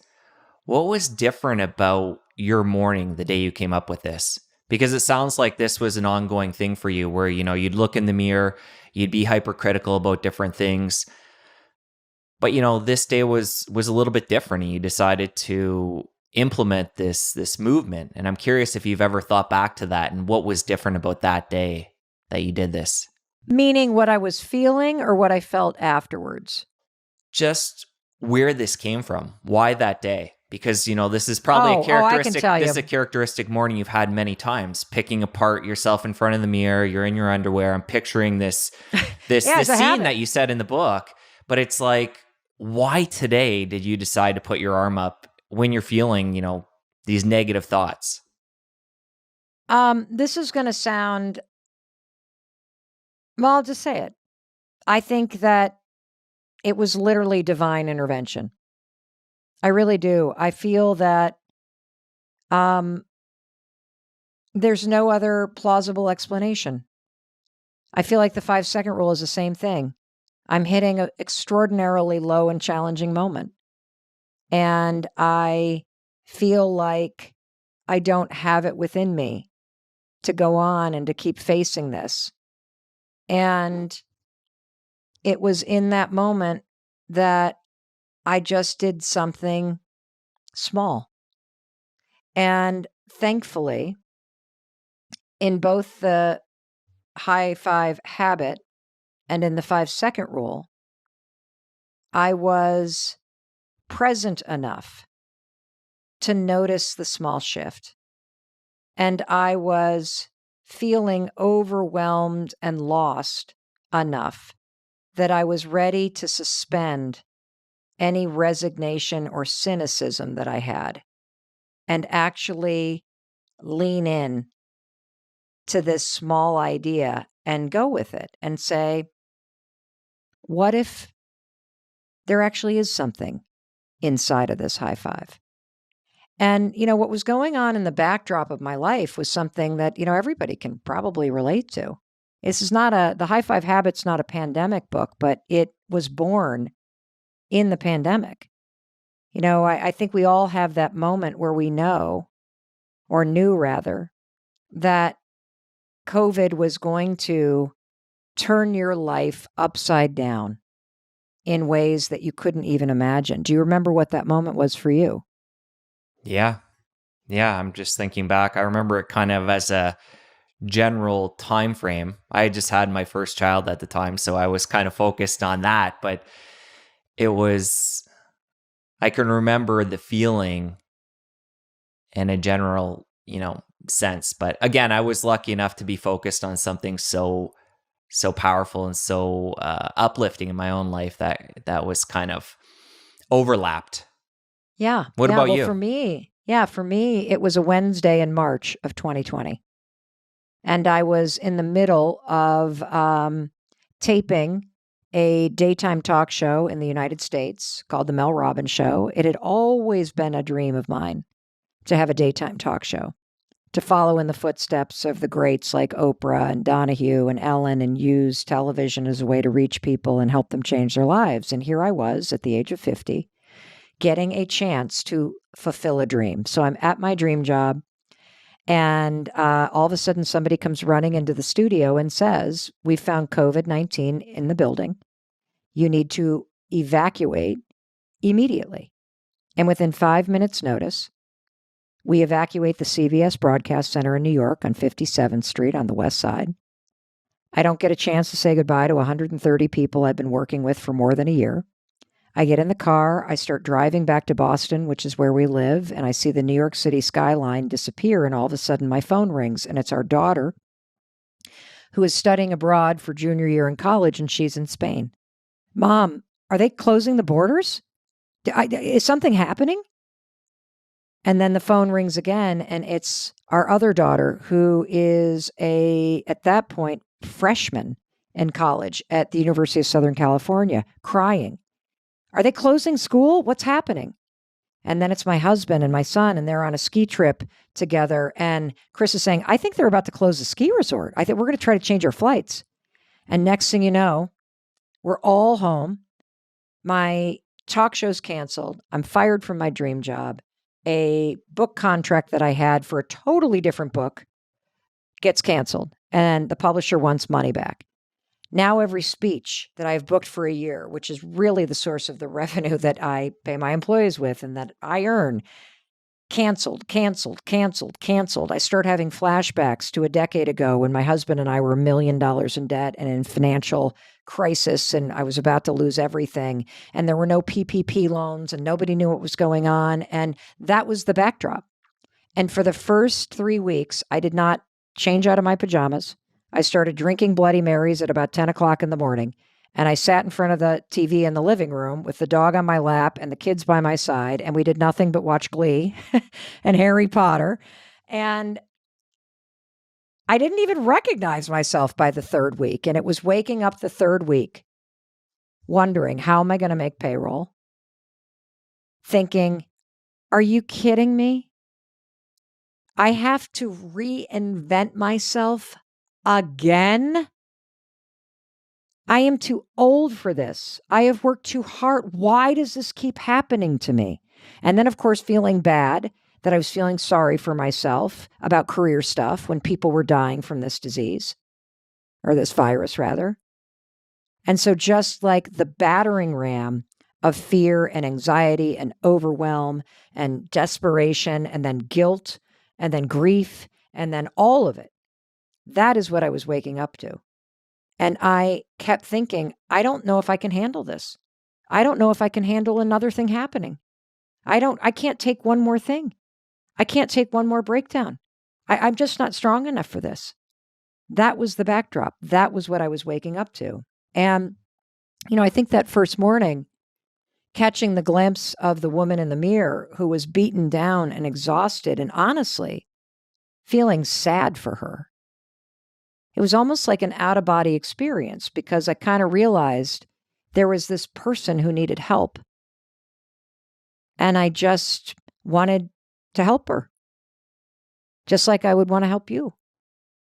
what was different about your morning the day you came up with this? Because it sounds like this was an ongoing thing for you where, you'd look in the mirror, you'd be hypercritical about different things. But, this day was a little bit different and you decided to implement this movement. And I'm curious if you've ever thought back to that and what was different about that day that you did this. Meaning what I was feeling or what I felt afterwards? Just where this came from. Why that day? Because, this is probably I can tell you. This is a characteristic morning you've had many times, picking apart yourself in front of the mirror. You're in your underwear. I'm picturing this Yeah, scene that you said in the book, but it's like, why today did you decide to put your arm up when you're feeling, these negative thoughts? This is going to sound, well, I'll just say it. I think that it was literally divine intervention. I really do. I feel that there's no other plausible explanation. I feel like the 5-second rule is the same thing. I'm hitting an extraordinarily low and challenging moment. And I feel like I don't have it within me to go on and to keep facing this. And it was in that moment that I just did something small. And thankfully, in both the high five habit and in the 5-second rule, I was present enough to notice the small shift. And I was feeling overwhelmed and lost enough that I was ready to suspend any resignation or cynicism that I had and actually lean in to this small idea and go with it and say, what if there actually is something inside of this high five? And, what was going on in the backdrop of my life was something that, everybody can probably relate to. This is not the high five habit's not a pandemic book, but it was born in the pandemic. I think we all have that moment where we know, or knew rather, that COVID was going to turn your life upside down in ways that you couldn't even imagine. Do you remember what that moment was for you? Yeah. Yeah. I'm just thinking back. I remember it kind of as a general time frame. I had just had my first child at the time, so I was kind of focused on that. But it was, I can remember the feeling in a general, sense. But again, I was lucky enough to be focused on something so powerful and so uplifting in my own life that was kind of overlapped. Yeah. What about you? For me, it was a Wednesday in March of 2020. And I was in the middle of taping a daytime talk show in the United States called The Mel Robbins Show. It had always been a dream of mine to have a daytime talk show, to follow in the footsteps of the greats like Oprah and Donahue and Ellen, and use television as a way to reach people and help them change their lives. And here I was at the age of 50, getting a chance to fulfill a dream. So I'm at my dream job. And all of a sudden, somebody comes running into the studio and says, "We found COVID-19 in the building. You need to evacuate immediately." And within 5 minutes' notice, we evacuate the CBS Broadcast Center in New York on 57th Street on the west side. I don't get a chance to say goodbye to 130 people I've been working with for more than a year. I get in the car, I start driving back to Boston, which is where we live, and I see the New York City skyline disappear, and all of a sudden my phone rings, and it's our daughter who is studying abroad for junior year in college, and she's in Spain. "Mom, are they closing the borders? Is something happening?" And then the phone rings again, and it's our other daughter, who is at that point, freshman in college at the University of Southern California, crying. "Are they closing school? What's happening?" And then it's my husband and my son, and they're on a ski trip together. And Chris is saying, "I think they're about to close the ski resort. I think we're going to try to change our flights." And next thing you know, we're all home. My talk show's canceled. I'm fired from my dream job. A book contract that I had for a totally different book gets canceled, and the publisher wants money back. Now every speech that I've booked for a year, which is really the source of the revenue that I pay my employees with and that I earn, canceled. I start having flashbacks to a decade ago when my husband and I were $1 million in debt and in financial crisis, and I was about to lose everything. And there were no PPP loans, and nobody knew what was going on. And that was the backdrop. And for the first 3 weeks, I did not change out of my pajamas. I started drinking Bloody Marys at about 10 o'clock in the morning, and I sat in front of the TV in the living room with the dog on my lap and the kids by my side, and we did nothing but watch Glee and Harry Potter. And I didn't even recognize myself by the third week, and it was waking up the third week, wondering, how am I going to make payroll? Thinking, are you kidding me? I have to reinvent myself again? I am too old for this. I have worked too hard. Why does this keep happening to me? And then, of course, feeling bad that I was feeling sorry for myself about career stuff when people were dying from this disease, or this virus, rather. And so just like the battering ram of fear and anxiety and overwhelm and desperation and then guilt and then grief and then all of it, that is what I was waking up to. And I kept thinking, I don't know if I can handle this. I don't know if I can handle another thing happening. I can't take one more thing. I can't take one more breakdown. I'm just not strong enough for this. That was the backdrop. That was what I was waking up to. And, I think that first morning, catching the glimpse of the woman in the mirror who was beaten down and exhausted and honestly feeling sad for her. It was almost like an out-of-body experience because I kind of realized there was this person who needed help. And I just wanted to help her, just like I would want to help you.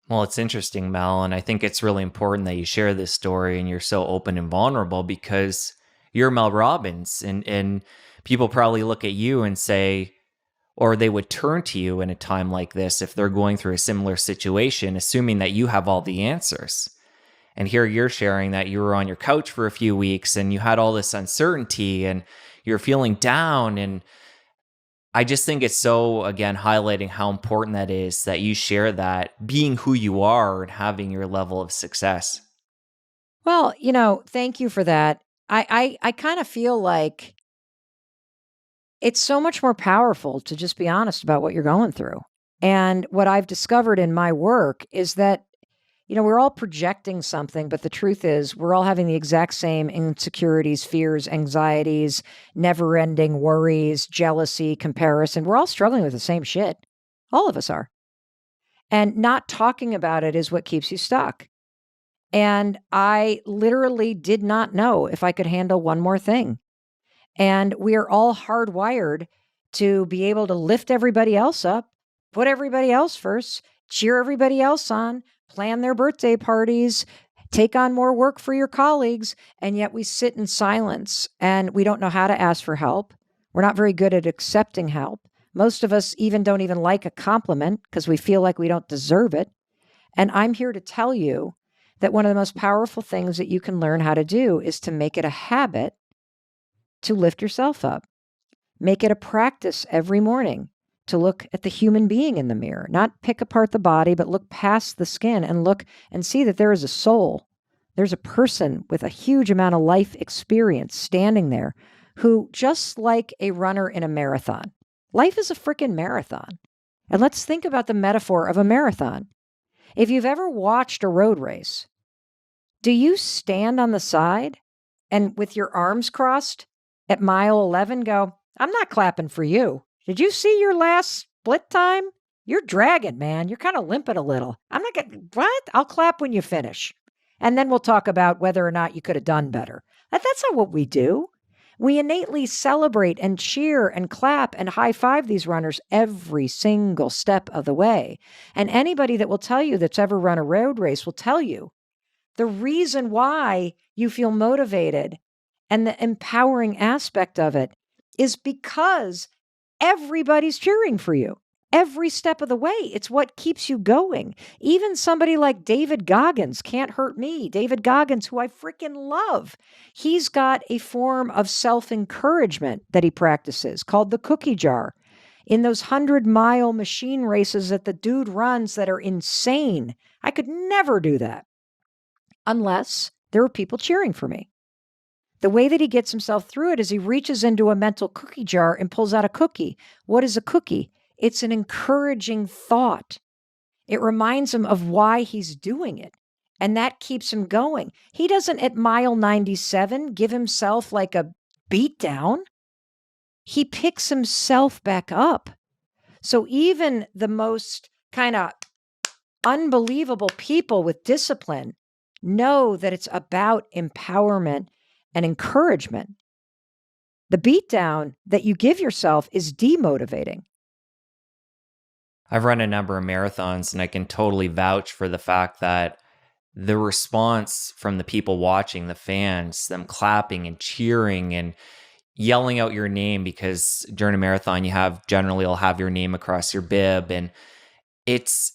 Well, it's interesting, Mel, and I think it's really important that you share this story and you're so open and vulnerable because you're Mel Robbins. And people probably look at you and say, or they would turn to you in a time like this if they're going through a similar situation, assuming that you have all the answers. And here you're sharing that you were on your couch for a few weeks and you had all this uncertainty and you're feeling down. And I just think it's so, again, highlighting how important that is that you share that, being who you are and having your level of success. Well, thank you for that. I kind of feel like it's so much more powerful to just be honest about what you're going through. And what I've discovered in my work is that, we're all projecting something, but the truth is we're all having the exact same insecurities, fears, anxieties, never ending worries, jealousy, comparison. We're all struggling with the same shit. All of us are. And not talking about it is what keeps you stuck. And I literally did not know if I could handle one more thing. And we are all hardwired to be able to lift everybody else up, put everybody else first, cheer everybody else on, plan their birthday parties, take on more work for your colleagues. And yet we sit in silence and we don't know how to ask for help. We're not very good at accepting help. Most of us don't even like a compliment because we feel like we don't deserve it. And I'm here to tell you that one of the most powerful things that you can learn how to do is to make it a habit to lift yourself up. Make it a practice every morning to look at the human being in the mirror, not pick apart the body, but look past the skin and look and see that there is a soul. There's a person with a huge amount of life experience standing there who, just like a runner in a marathon, life is a freaking marathon. And let's think about the metaphor of a marathon. If you've ever watched a road race, do you stand on the side and with your arms crossed at mile 11 go, I'm not clapping for you. Did you see your last split time? You're dragging, man. You're kind of limping a little. I'm not going to, what? I'll clap when you finish. And then we'll talk about whether or not you could have done better. That's not what we do. We innately celebrate and cheer and clap and high five these runners every single step of the way. And anybody that will tell you that's ever run a road race will tell you the reason why you feel motivated and the empowering aspect of it is because everybody's cheering for you every step of the way. It's what keeps you going. Even somebody like David Goggins, Can't Hurt Me. David Goggins, who I freaking love. He's got a form of self-encouragement that he practices called the cookie jar. In those 100-mile machine races that the dude runs that are insane, I could never do that unless there were people cheering for me. The way that he gets himself through it is he reaches into a mental cookie jar and pulls out a cookie. What is a cookie? It's an encouraging thought. It reminds him of why he's doing it. And that keeps him going. He doesn't at mile 97 give himself like a beat down. He picks himself back up. So even the most kind of unbelievable people with discipline know that it's about empowerment and encouragement. The beatdown that you give yourself is demotivating. I've run a number of marathons and I can totally vouch for the fact that the response from the people watching, the fans, them clapping and cheering and yelling out your name, because during a marathon you'll have your name across your bib, and it's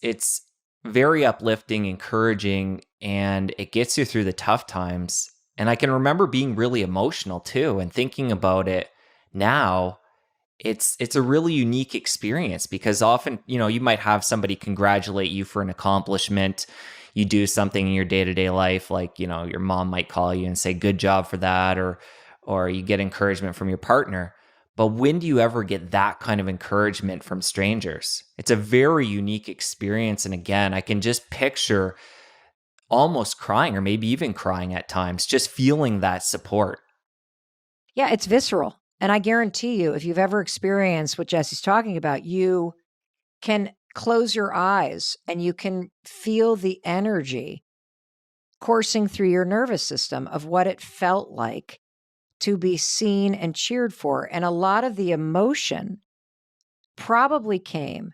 very uplifting, encouraging, and it gets you through the tough times. And I can remember being really emotional too, and thinking about it now, it's a really unique experience, because often, you might have somebody congratulate you for an accomplishment. You do something in your day-to-day life, like, your mom might call you and say, good job for that, or you get encouragement from your partner. But when do you ever get that kind of encouragement from strangers? It's a very unique experience. And again, I can just picture almost crying, or maybe even crying at times, just feeling that support. Yeah, it's visceral. And I guarantee you, if you've ever experienced what Jesse's talking about, you can close your eyes and you can feel the energy coursing through your nervous system of what it felt like to be seen and cheered for. And a lot of the emotion probably came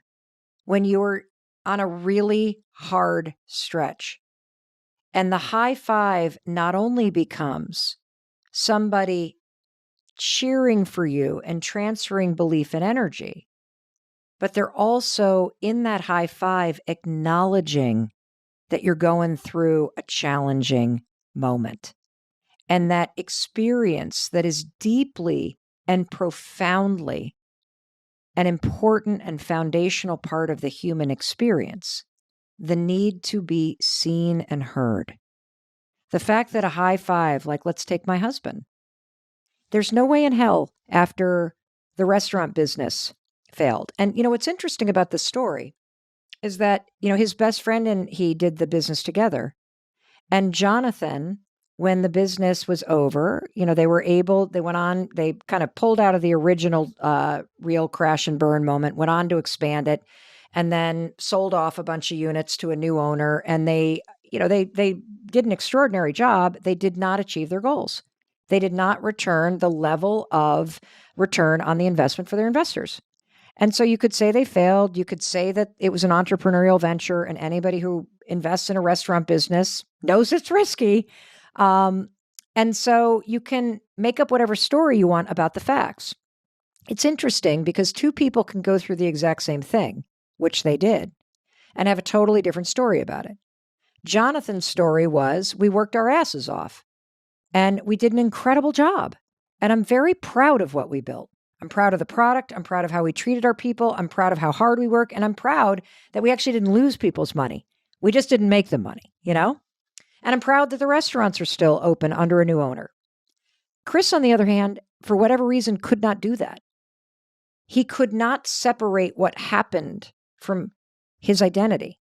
when you were on a really hard stretch. And the high five not only becomes somebody cheering for you and transferring belief and energy. But they're also in that high five acknowledging that you're going through a challenging moment. And that experience that is deeply and profoundly an important and foundational part of the human experience, the need to be seen and heard. The fact that a high five, like let's take my husband, there's no way in hell after the restaurant business failed. And, what's interesting about the story is that, his best friend and he did the business together. And Jonathan, when the business was over, they went on, they kind of pulled out of the original real crash and burn moment, went on to expand it, and then sold off a bunch of units to a new owner. And they did an extraordinary job. They did not achieve their goals. They did not return the level of return on the investment for their investors. And so you could say they failed. You could say that it was an entrepreneurial venture, and anybody who invests in a restaurant business knows it's risky. And so you can make up whatever story you want about the facts. It's interesting because two people can go through the exact same thing, which they did, and have a totally different story about it. Jonathan's story was, we worked our asses off and we did an incredible job. And I'm very proud of what we built. I'm proud of the product. I'm proud of how we treated our people. I'm proud of how hard we work. And I'm proud that we actually didn't lose people's money. We just didn't make them money, And I'm proud that the restaurants are still open under a new owner. Chris, on the other hand, for whatever reason, could not do that. He could not separate what happened from his identity.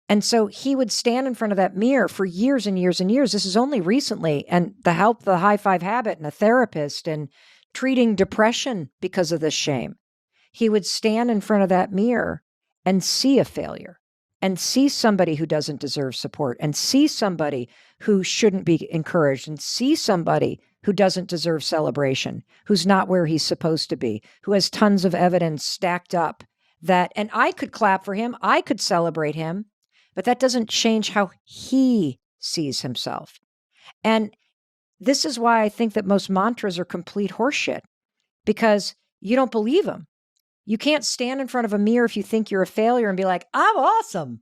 And so he would stand in front of that mirror for years and years and years. This is only recently. And the help, the high five habit and a therapist and treating depression because of this shame. He would stand in front of that mirror and see a failure and see somebody who doesn't deserve support and see somebody who shouldn't be encouraged and see somebody who doesn't deserve celebration, who's not where he's supposed to be, who has tons of evidence stacked up that, and I could clap for him, I could celebrate him, but that doesn't change how he sees himself. And this is why I think that most mantras are complete horseshit, because you don't believe them. You can't stand in front of a mirror if you think you're a failure and be like, I'm awesome,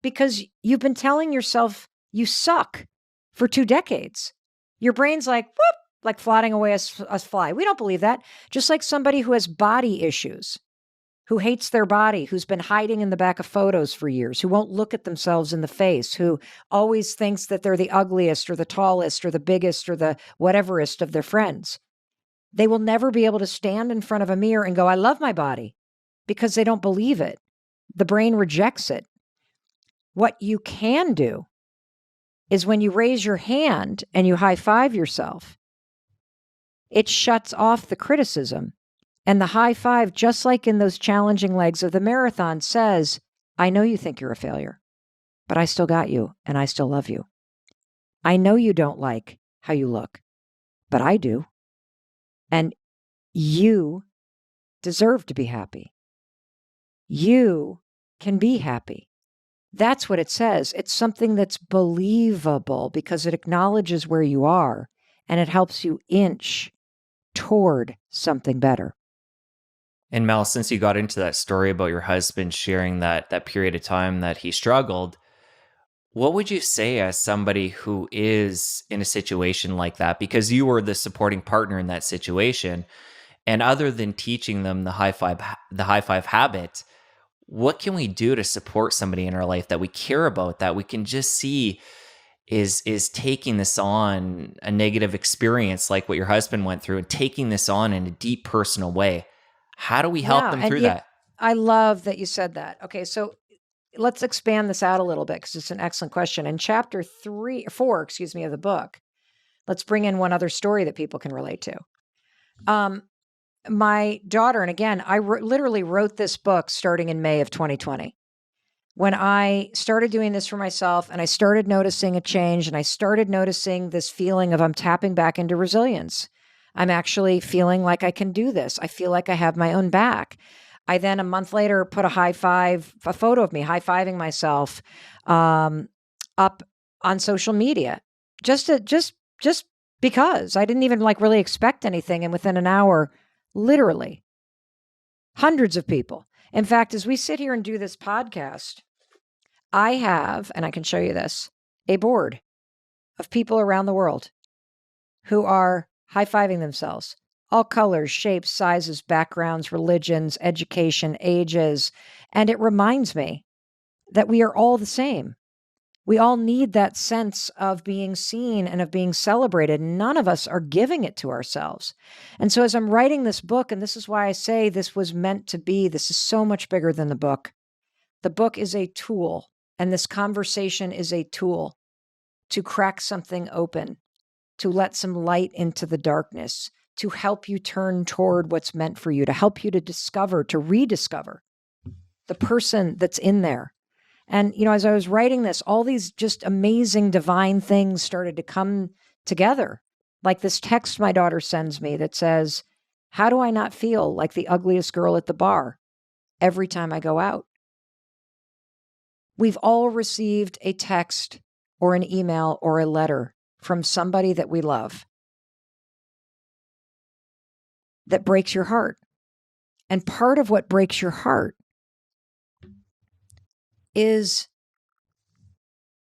because you've been telling yourself you suck for 2 decades. Your brain's like, whoop, like floating away as fly. We don't believe that. Just like somebody who has body issues, who hates their body, who's been hiding in the back of photos for years, who won't look at themselves in the face, who always thinks that they're the ugliest or the tallest or the biggest or the whateverest of their friends. They will never be able to stand in front of a mirror and go, I love my body, because they don't believe it. The brain rejects it. What you can do is when you raise your hand and you high five yourself, it shuts off the criticism. And the high five, just like in those challenging legs of the marathon, says, I know you think you're a failure, but I still got you and I still love you. I know you don't like how you look, but I do. And you deserve to be happy. You can be happy. That's what it says. It's something that's believable because it acknowledges where you are and it helps you inch toward something better. And Mel, since you got into that story about your husband sharing that period of time that he struggled, what would you say as somebody who is in a situation like that? Because you were the supporting partner in that situation. And other than teaching them the high five habit, what can we do to support somebody in our life that we care about, that we can just see is taking this on a negative experience like what your husband went through and taking this on in a deep personal way? How do we help them through that? I love that you said that. Okay, so let's expand this out a little bit because it's an excellent question. In chapter 4 of the book, let's bring in one other story that people can relate to. My daughter, and again, I literally wrote this book starting in May of 2020. When I started doing this for myself and I started noticing a change and I started noticing this feeling of I'm tapping back into resilience. I'm actually feeling like I can do this. I feel like I have my own back. I then a month later put a photo of me high-fiving myself up on social media, just because I didn't even really expect anything. And within an hour, literally hundreds of people. In fact, as we sit here and do this podcast, I have, and I can show you this, a board of people around the world who are high-fiving themselves. All colors, shapes, sizes, backgrounds, religions, education, ages. And it reminds me that we are all the same. We all need that sense of being seen and of being celebrated. None of us are giving it to ourselves. And so as I'm writing this book, and this is why I say this was meant to be, this is so much bigger than the book. The book is a tool, and this conversation is a tool to crack something open, to let some light into the darkness, to help you turn toward what's meant for you, to help you to discover, to rediscover the person that's in there. And, as I was writing this, all these just amazing divine things started to come together. Like this text my daughter sends me that says, how do I not feel like the ugliest girl at the bar every time I go out? We've all received a text or an email or a letter from somebody that we love that breaks your heart. And part of what breaks your heart is,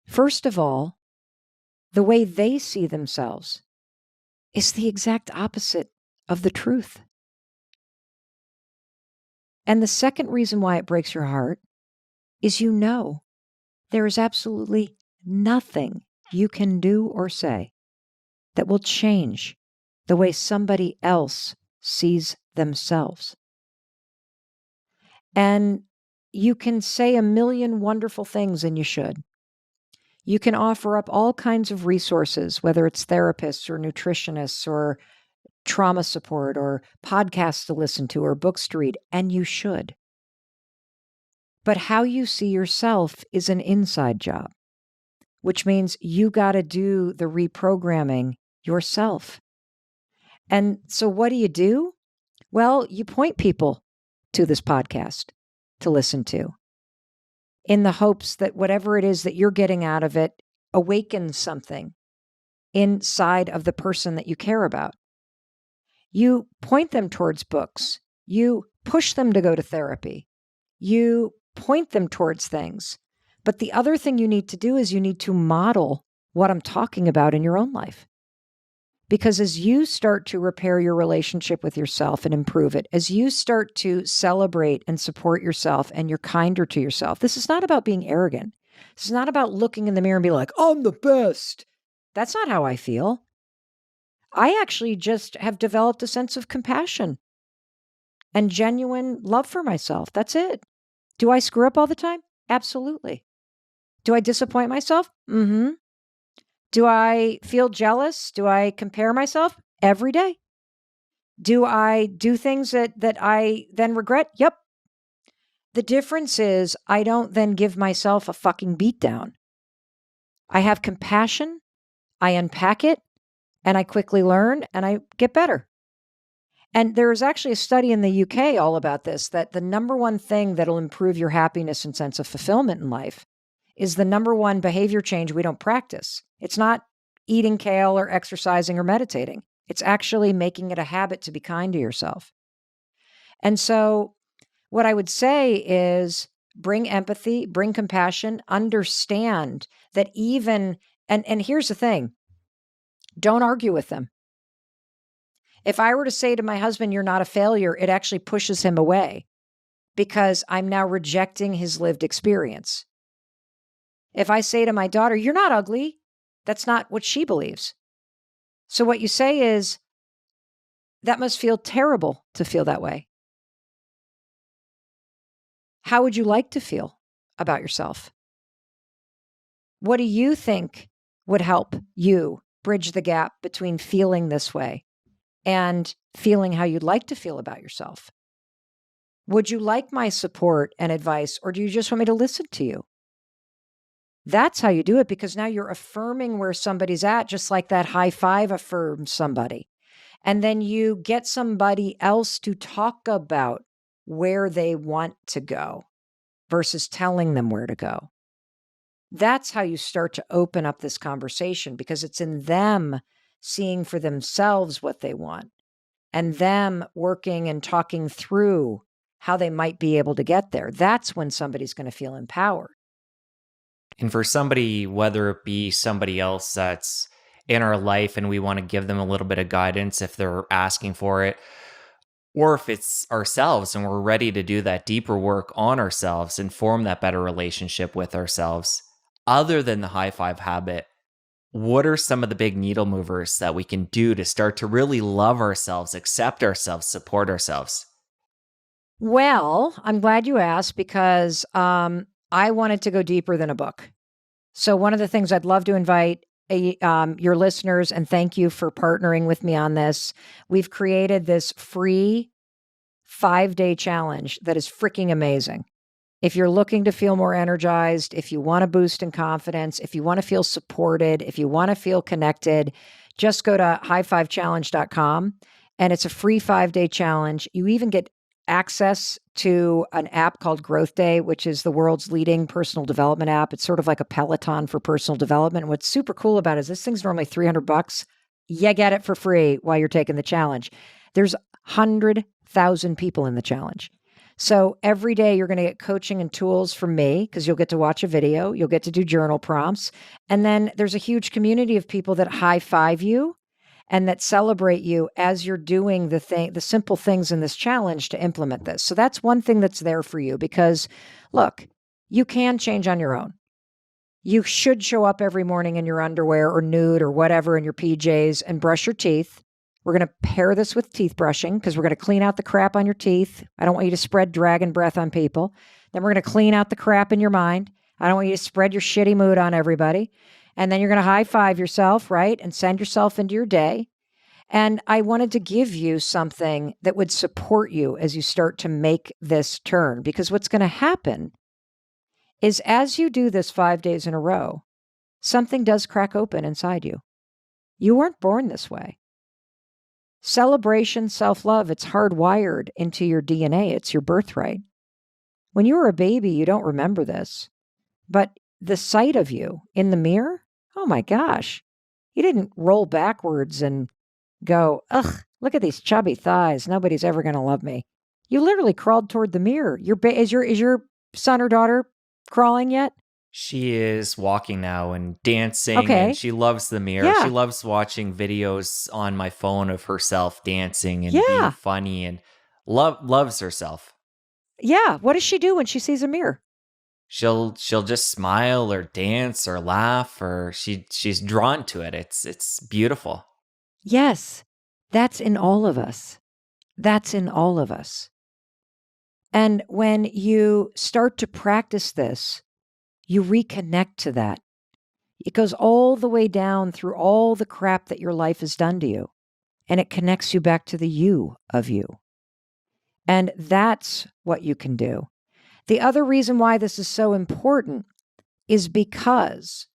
first of all, the way they see themselves is the exact opposite of the truth. And the second reason why it breaks your heart is there is absolutely nothing you can do or say that will change the way somebody else sees themselves. And you can say a million wonderful things, and you should. You can offer up all kinds of resources, whether it's therapists or nutritionists or trauma support or podcasts to listen to or books to read, and you should. But how you see yourself is an inside job, which means you got to do the reprogramming yourself. And so what do? Well, you point people to this podcast to listen to, in the hopes that whatever it is that you're getting out of it awakens something inside of the person that you care about. You point them towards books. You push them to go to therapy. You point them towards things. But the other thing you need to do is you need to model what I'm talking about in your own life. Because as you start to repair your relationship with yourself and improve it, as you start to celebrate and support yourself and you're kinder to yourself, this is not about being arrogant. This is not about looking in the mirror and being like, I'm the best. That's not how I feel. I actually just have developed a sense of compassion and genuine love for myself. That's it. Do I screw up all the time? Absolutely. Do I disappoint myself? Mm-hmm. Do I feel jealous? Do I compare myself? Every day. Do I do things that I then regret? Yep. The difference is I don't then give myself a fucking beatdown. I have compassion, I unpack it, and I quickly learn and I get better. And there is actually a study in the UK all about this, that the number one thing that'll improve your happiness and sense of fulfillment in life is the number one behavior change we don't practice. It's not eating kale or exercising or meditating. It's actually making it a habit to be kind to yourself. And so what I would say is bring empathy, bring compassion, understand that even, and here's the thing, don't argue with them. If I were to say to my husband, you're not a failure, it actually pushes him away because I'm now rejecting his lived experience. If I say to my daughter, you're not ugly, that's not what she believes. So what you say is, that must feel terrible to feel that way. How would you like to feel about yourself? What do you think would help you bridge the gap between feeling this way and feeling how you'd like to feel about yourself? Would you like my support and advice, or do you just want me to listen to you? That's how you do it, because now you're affirming where somebody's at, just like that high five affirms somebody. And then you get somebody else to talk about where they want to go versus telling them where to go. That's how you start to open up this conversation, because it's in them seeing for themselves what they want, and them working and talking through how they might be able to get there. That's when somebody's going to feel empowered. And for somebody, whether it be somebody else that's in our life and we want to give them a little bit of guidance if they're asking for it, or if it's ourselves and we're ready to do that deeper work on ourselves and form that better relationship with ourselves, other than the high five habit, what are some of the big needle movers that we can do to start to really love ourselves, accept ourselves, support ourselves? Well, I'm glad you asked because I wanted to go deeper than a book. So one of the things I'd love to invite your listeners, and thank you for partnering with me on this. We've created this free 5-day challenge that is freaking amazing. If you're looking to feel more energized, if you want to boost in confidence, if you want to feel supported, if you want to feel connected, just go to highfivechallenge.com, and it's a free 5-day challenge. You even get access to an app called Growth Day, which is the world's leading personal development app. It's sort of like a Peloton for personal development. And what's super cool about it is this thing's normally $300. You get it for free while you're taking the challenge. There's 100,000 people in the challenge. So every day you're going to get coaching and tools from me because you'll get to watch a video, you'll get to do journal prompts. And then there's a huge community of people that high five you and that celebrate you as you're doing the simple things in this challenge to implement this. So that's one thing that's there for you because look, you can change on your own. You should show up every morning in your underwear or nude or whatever in your PJs and brush your teeth. We're going to pair this with teeth brushing because we're going to clean out the crap on your teeth. I don't want you to spread dragon breath on people. Then we're going to clean out the crap in your mind. I don't want you to spread your shitty mood on everybody. And then you're going to high five yourself, right? And send yourself into your day. And I wanted to give you something that would support you as you start to make this turn. Because what's going to happen is as you do this 5 days in a row, something does crack open inside you. You weren't born this way. Celebration, self-love, it's hardwired into your DNA. It's your birthright. When you were a baby, you don't remember this. But the sight of you in the mirror, oh my gosh, you didn't roll backwards and go, ugh, look at these chubby thighs. Nobody's ever going to love me. You literally crawled toward the mirror. Is your son or daughter crawling yet? She is walking now and dancing, Okay. and she loves the mirror. Yeah. She loves watching videos on my phone of herself dancing and Yeah. being funny, and loves herself. Yeah. What does she do when she sees a mirror? She'll just smile or dance or laugh, or she's drawn to it. It's beautiful. Yes, that's in all of us. That's in all of us. And when you start to practice this, you reconnect to that. It goes all the way down through all the crap that your life has done to you. And it connects you back to the you of you. And that's what you can do. The other reason why this is so important is because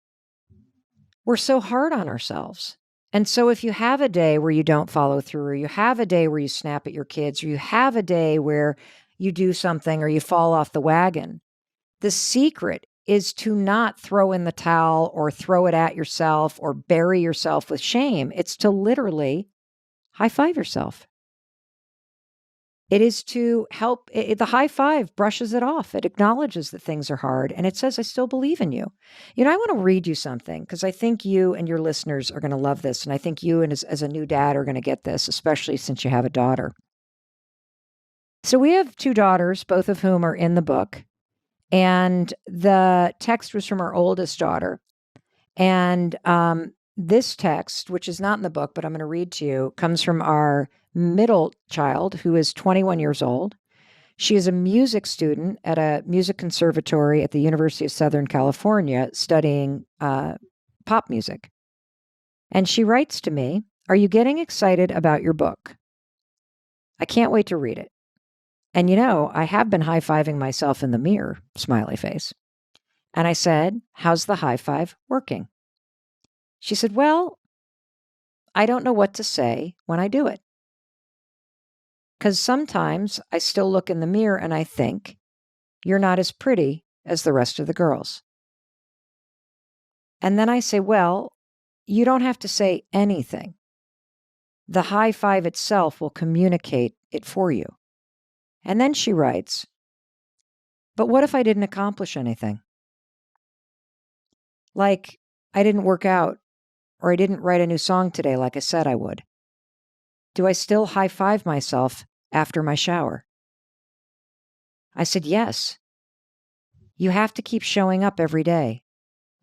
we're so hard on ourselves. And so if you have a day where you don't follow through, or you have a day where you snap at your kids, or you have a day where you do something or you fall off the wagon, the secret is to not throw in the towel or throw it at yourself or bury yourself with shame. It's to literally high five yourself. It is to help. The high five brushes it off. It acknowledges that things are hard. And it says, I still believe in you. You know, I want to read you something because I think you and your listeners are going to love this. And I think you and as a new dad are going to get this, especially since you have a daughter. So we have 2 daughters, both of whom are in the book. And the text was from our oldest daughter. And this text, which is not in the book, but I'm going to read to you, comes from our middle child, who is 21 years old. She is a music student at a music conservatory at the University of Southern California studying pop music. And she writes to me, are you getting excited about your book? I can't wait to read it. And you know, I have been high-fiving myself in the mirror, smiley face. And I said, how's the high five working? She said, well, I don't know what to say when I do it. Because sometimes I still look in the mirror and I think, you're not as pretty as the rest of the girls. And then I say, well, you don't have to say anything. The high five itself will communicate it for you. And then she writes, but what if I didn't accomplish anything? Like, I didn't work out, or I didn't write a new song today like I said I would. Do I still high five myself after my shower? I said, yes. You have to keep showing up every day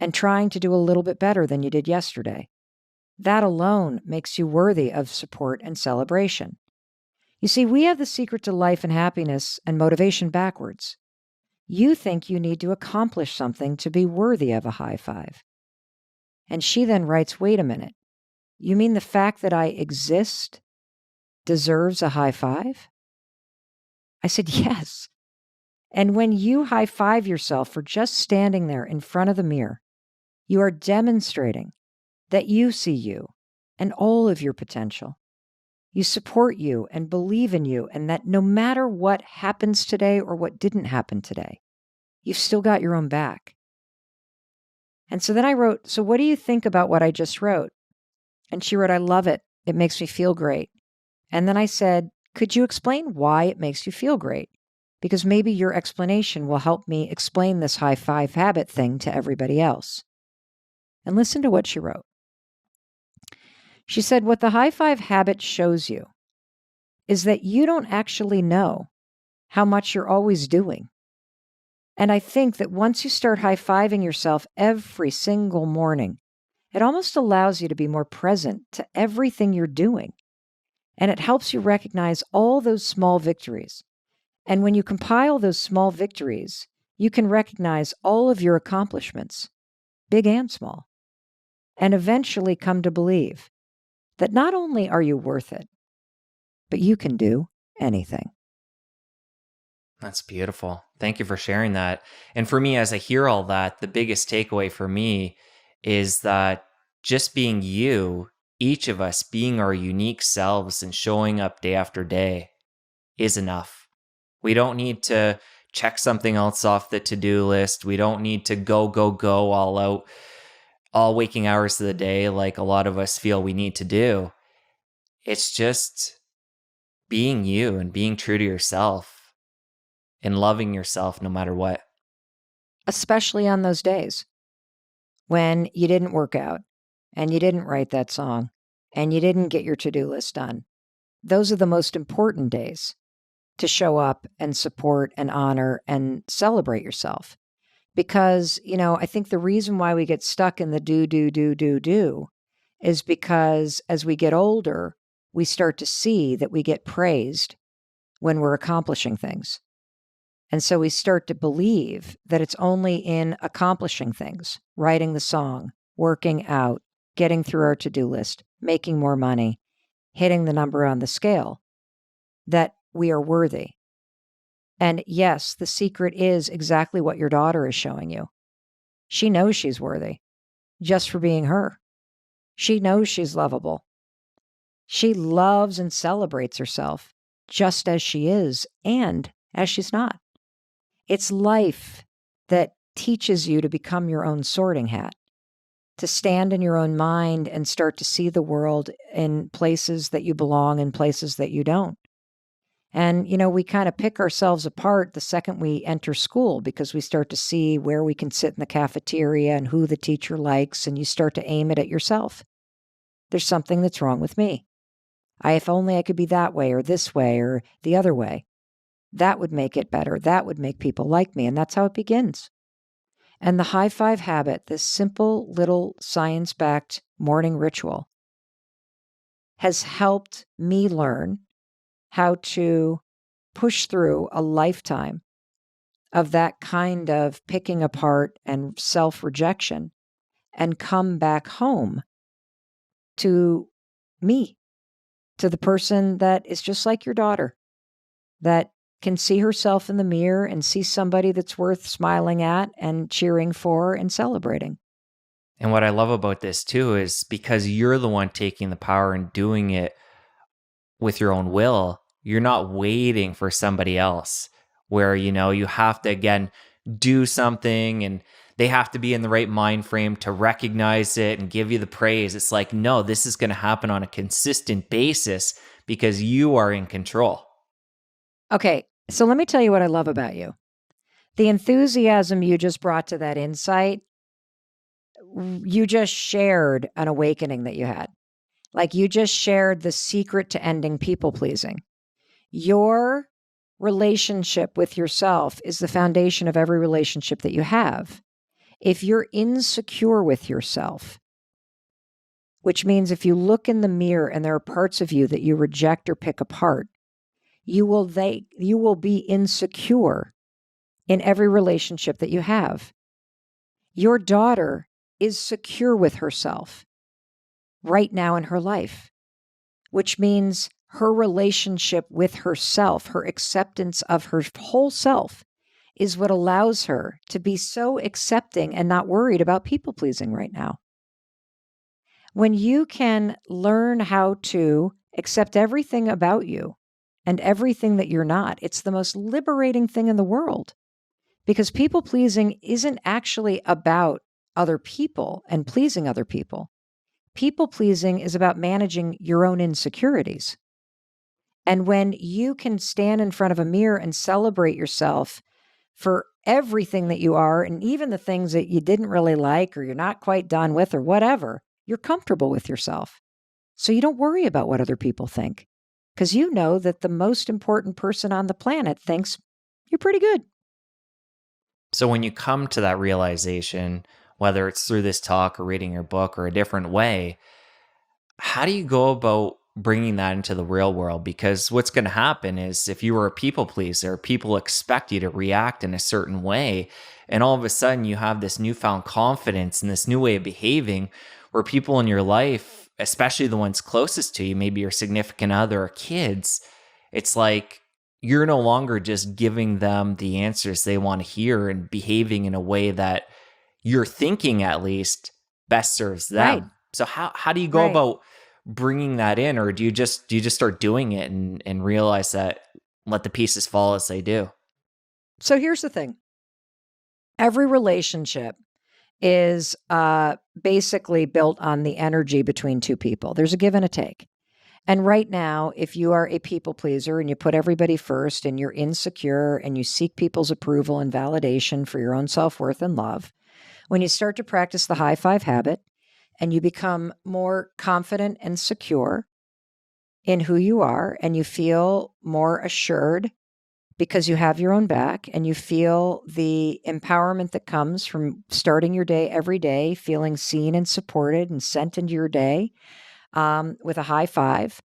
and trying to do a little bit better than you did yesterday. That alone makes you worthy of support and celebration. You see, we have the secret to life and happiness and motivation backwards. You think you need to accomplish something to be worthy of a high five. And she then writes, wait a minute. You mean the fact that I exist deserves a high five? I said, yes. And when you high five yourself for just standing there in front of the mirror, you are demonstrating that you see you and all of your potential. You support you and believe in you, and that no matter what happens today or what didn't happen today, you've still got your own back. And so then I wrote, so what do you think about what I just wrote? And she wrote, I love it. It makes me feel great. And then I said, could you explain why it makes you feel great? Because maybe your explanation will help me explain this high five habit thing to everybody else. And listen to what she wrote. She said, what the high five habit shows you is that you don't actually know how much you're always doing. And I think that once you start high fiving yourself every single morning, it almost allows you to be more present to everything you're doing. And it helps you recognize all those small victories. And when you compile those small victories, you can recognize all of your accomplishments, big and small, and eventually come to believe that not only are you worth it, but you can do anything. That's beautiful. Thank you for sharing that. And for me, as I hear all that, the biggest takeaway for me is that just being you, each of us being our unique selves and showing up day after day is enough. We don't need to check something else off the to-do list. We don't need to go all out, all waking hours of the day like a lot of us feel we need to do. It's just being you and being true to yourself and loving yourself no matter what. Especially on those days when you didn't work out and you didn't write that song and you didn't get your to-do list done. Those are the most important days to show up and support and honor and celebrate yourself. Because, I think the reason why we get stuck in the do is because as we get older, we start to see that we get praised when we're accomplishing things. And so we start to believe that it's only in accomplishing things, writing the song, working out, getting through our to-do list, making more money, hitting the number on the scale, that we are worthy. And yes, the secret is exactly what your daughter is showing you. She knows she's worthy just for being her. She knows she's lovable. She loves and celebrates herself just as she is and as she's not. It's life that teaches you to become your own sorting hat, to stand in your own mind and start to see the world in places that you belong and places that you don't. And, we kind of pick ourselves apart the second we enter school because we start to see where we can sit in the cafeteria and who the teacher likes, and you start to aim it at yourself. There's something that's wrong with me. If only I could be that way or this way or the other way. That would make it better. That would make people like me. And that's how it begins. And the high five habit, this simple little science-backed morning ritual, has helped me learn how to push through a lifetime of that kind of picking apart and self-rejection and come back home to me, to the person that is just like your daughter, that can see herself in the mirror and see somebody that's worth smiling at and cheering for and celebrating. And what I love about this too is because you're the one taking the power and doing it with your own will, you're not waiting for somebody else where, you have to, again, do something and they have to be in the right mind frame to recognize it and give you the praise. It's like, no, this is going to happen on a consistent basis because you are in control. Okay, so let me tell you what I love about you. The enthusiasm you just brought to that insight, you just shared an awakening that you had. Like you just shared the secret to ending people pleasing. Your relationship with yourself is the foundation of every relationship that you have. If you're insecure with yourself, which means if you look in the mirror and there are parts of you that you reject or pick apart, you will be insecure in every relationship that you have. Your daughter is secure with herself right now in her life, which means her relationship with herself, her acceptance of her whole self, is what allows her to be so accepting and not worried about people pleasing right now. When you can learn how to accept everything about you and everything that you're not, it's the most liberating thing in the world, because people pleasing isn't actually about other people and pleasing other people. People pleasing is about managing your own insecurities. And when you can stand in front of a mirror and celebrate yourself for everything that you are, and even the things that you didn't really like or you're not quite done with or whatever, you're comfortable with yourself. So you don't worry about what other people think, because you know that the most important person on the planet thinks you're pretty good. So when you come to that realization, whether it's through this talk or reading your book or a different way, how do you go about bringing that into the real world? Because what's going to happen is if you were a people pleaser, people expect you to react in a certain way. And all of a sudden you have this newfound confidence and this new way of behaving where people in your life, especially the ones closest to you, maybe your significant other or kids, it's like you're no longer just giving them the answers they want to hear and behaving in a way that you're thinking at least best serves them. Right. So how do you go about bringing that in, or do you just start doing it and realize that let the pieces fall as they do? So here's the thing. Every relationship is basically built on the energy between two people. There's a give and a take. And right now, if you are a people pleaser and you put everybody first and you're insecure and you seek people's approval and validation for your own self-worth and love, when you start to practice the high five habit and you become more confident and secure in who you are and you feel more assured because you have your own back and you feel the empowerment that comes from starting your day every day, feeling seen and supported and sent into your day with a high five,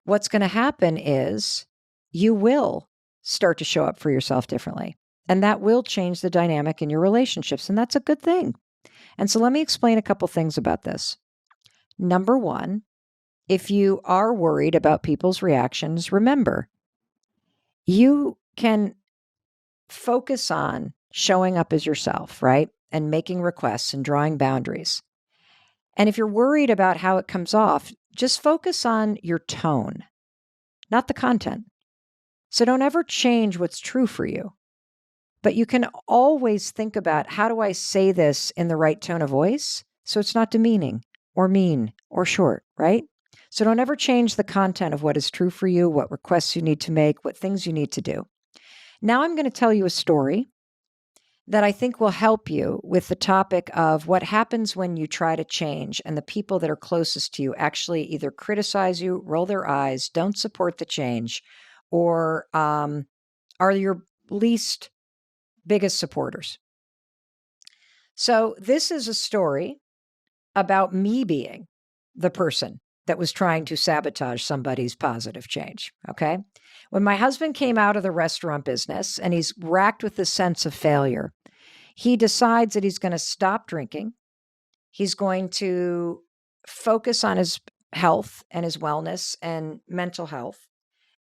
what's going to happen is you will start to show up for yourself differently. And that will change the dynamic in your relationships. And that's a good thing. And so let me explain a couple things about this. Number one, if you are worried about people's reactions, remember, you can focus on showing up as yourself, right? And making requests and drawing boundaries. And if you're worried about how it comes off, just focus on your tone, not the content. So don't ever change what's true for you. But you can always think about, how do I say this in the right tone of voice so it's not demeaning or mean or short, right? So don't ever change the content of what is true for you, what requests you need to make, what things you need to do. Now I'm going to tell you a story that I think will help you with the topic of what happens when you try to change and the people that are closest to you actually either criticize you, roll their eyes, don't support the change, or are your least biggest supporters. So this is a story about me being the person that was trying to sabotage somebody's positive change, okay? When my husband came out of the restaurant business and he's racked with this sense of failure, he decides that he's going to stop drinking. He's going to focus on his health and his wellness and mental health.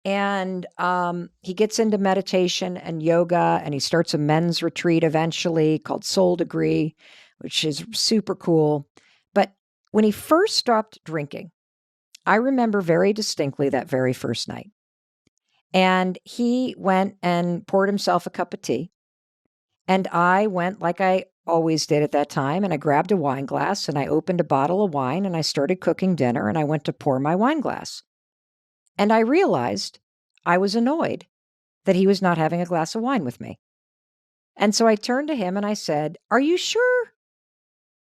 And he gets into meditation and yoga, and he starts a men's retreat eventually called Soul Degree, which is super cool. But when he first stopped drinking, I remember very distinctly that very first night. And he went and poured himself a cup of tea. And I went, like I always did at that time. And I grabbed a wine glass and I opened a bottle of wine and I started cooking dinner and I went to pour my wine glass. And I realized I was annoyed that he was not having a glass of wine with me. And so I turned to him and I said, "Are you sure?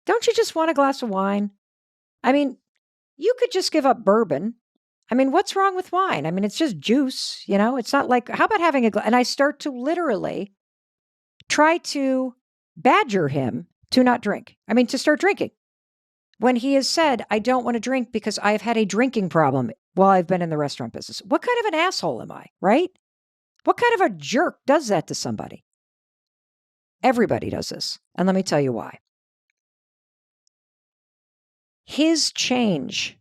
Don't you just want a glass of wine? I mean, you could just give up bourbon. I mean, what's wrong with wine? I mean, it's just juice, you know? It's not like, how about having a glass?" And I start to literally try to badger him to not drink. I mean, to start drinking. When he has said, "I don't want to drink because I've had a drinking problem while I've been in the restaurant business." What kind of an asshole am I, right? What kind of a jerk does that to somebody? Everybody does this. And let me tell you why. His change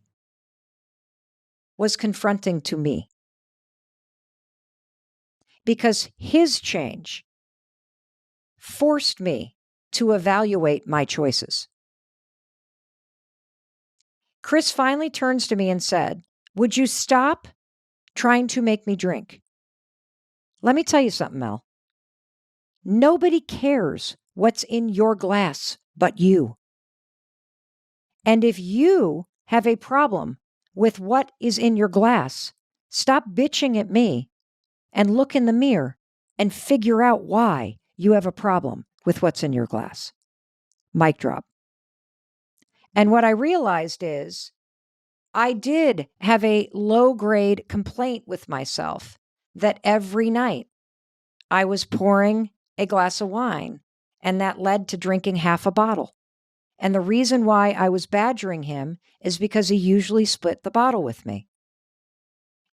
was confronting to me because his change forced me to evaluate my choices. Chris finally turns to me and said, "Would you stop trying to make me drink?" Let me tell you something, Mel. Nobody cares what's in your glass but you. And if you have a problem with what is in your glass, stop bitching at me and look in the mirror and figure out why you have a problem with what's in your glass. Mic drop. And what I realized is I did have a low-grade complaint with myself that every night I was pouring a glass of wine, and that led to drinking half a bottle. And the reason why I was badgering him is because he usually split the bottle with me.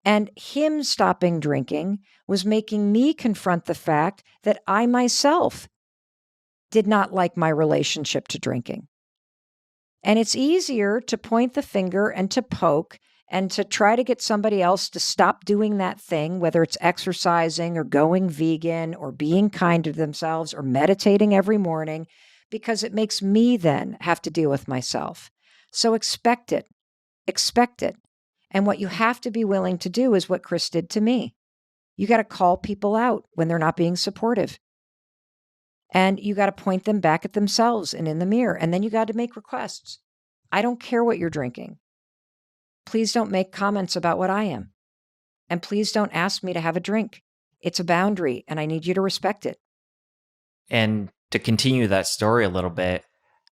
And him stopping drinking was making me confront the fact that I myself did not like my relationship to drinking. And it's easier to point the finger and to poke and to try to get somebody else to stop doing that thing, whether it's exercising or going vegan or being kind to themselves or meditating every morning, because it makes me then have to deal with myself. So expect it. Expect it. And what you have to be willing to do is what Chris did to me. You got to call people out when they're not being supportive. And you got to point them back at themselves and in the mirror. And then you got to make requests. I don't care what you're drinking. Please don't make comments about what I am. And please don't ask me to have a drink. It's a boundary and I need you to respect it. And to continue that story a little bit,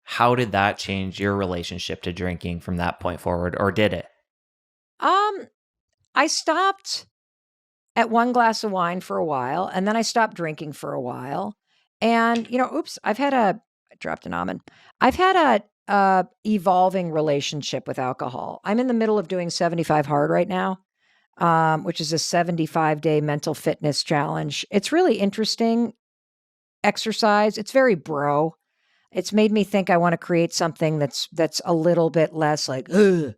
how did that change your relationship to drinking from that point forward, or did it? I stopped at one glass of wine for a while, and then I stopped drinking for a while. And, I dropped an almond. I've had a evolving relationship with alcohol. I'm in the middle of doing 75 hard right now, which is a 75-day mental fitness challenge. It's really interesting exercise. It's very bro. It's made me think I want to create something that's a little bit less like, ugh.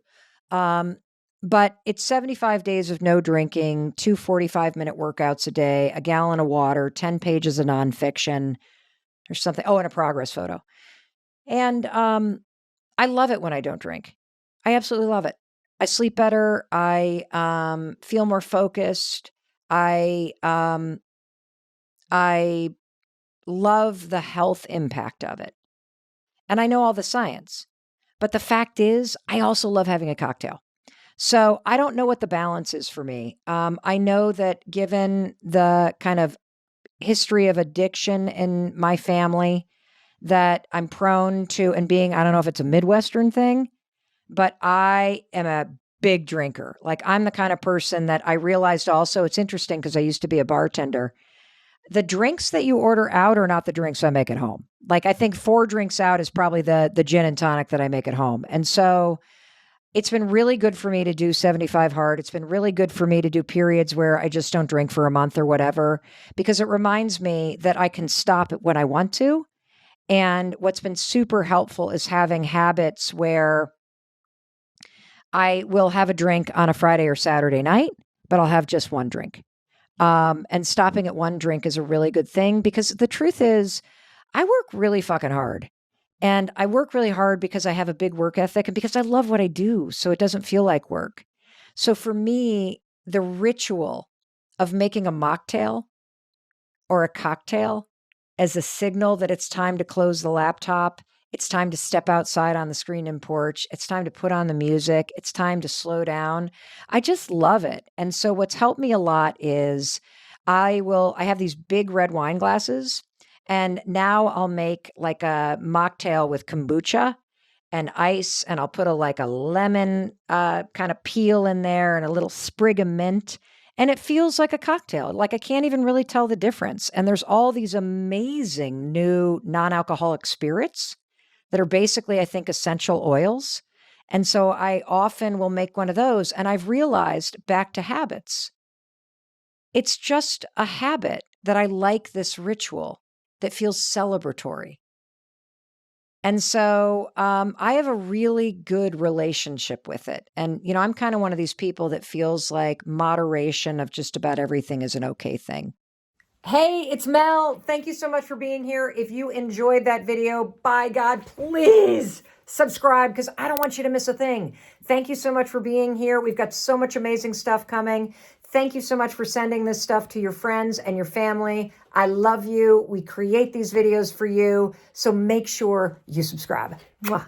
But it's 75 days of no drinking, 2 45-minute workouts a day, a gallon of water, 10 pages of nonfiction, or something. Oh, and a progress photo. And I love it when I don't drink. I absolutely love it. I sleep better. I feel more focused. I love the health impact of it. And I know all the science. But the fact is, I also love having a cocktail. So I don't know what the balance is for me. I know that given the kind of history of addiction in my family, that I'm prone to, and being, I don't know if it's a Midwestern thing, but I am a big drinker. Like I'm the kind of person that I realized also, it's interesting because I used to be a bartender. The drinks that you order out are not the drinks I make at home. Like I think 4 drinks out is probably the gin and tonic that I make at home. And so it's been really good for me to do 75 hard. It's been really good for me to do periods where I just don't drink for a month or whatever, because it reminds me that I can stop it when I want to. And what's been super helpful is having habits where I will have a drink on a Friday or Saturday night, but I'll have just one drink. And stopping at one drink is a really good thing because the truth is I work really fucking hard. And I work really hard because I have a big work ethic and because I love what I do. So it doesn't feel like work. So for me, the ritual of making a mocktail or a cocktail as a signal that it's time to close the laptop. It's time to step outside on the screen and porch. It's time to put on the music. It's time to slow down. I just love it. And so what's helped me a lot is I have these big red wine glasses, and now I'll make like a mocktail with kombucha and ice, and I'll put a lemon kind of peel in there and a little sprig of mint. And it feels like a cocktail. Like I can't even really tell the difference. And there's all these amazing new non-alcoholic spirits that are basically, I think, essential oils. And so I often will make one of those. And I've realized, back to habits, it's just a habit that I like this ritual that feels celebratory. And so I have a really good relationship with it. And, I'm kind of one of these people that feels like moderation of just about everything is an okay thing. Hey, it's Mel. Thank you so much for being here. If you enjoyed that video, by God, please subscribe, because I don't want you to miss a thing. Thank you so much for being here. We've got so much amazing stuff coming. Thank you so much for sending this stuff to your friends and your family. I love you. We create these videos for you. So make sure you subscribe. Mwah.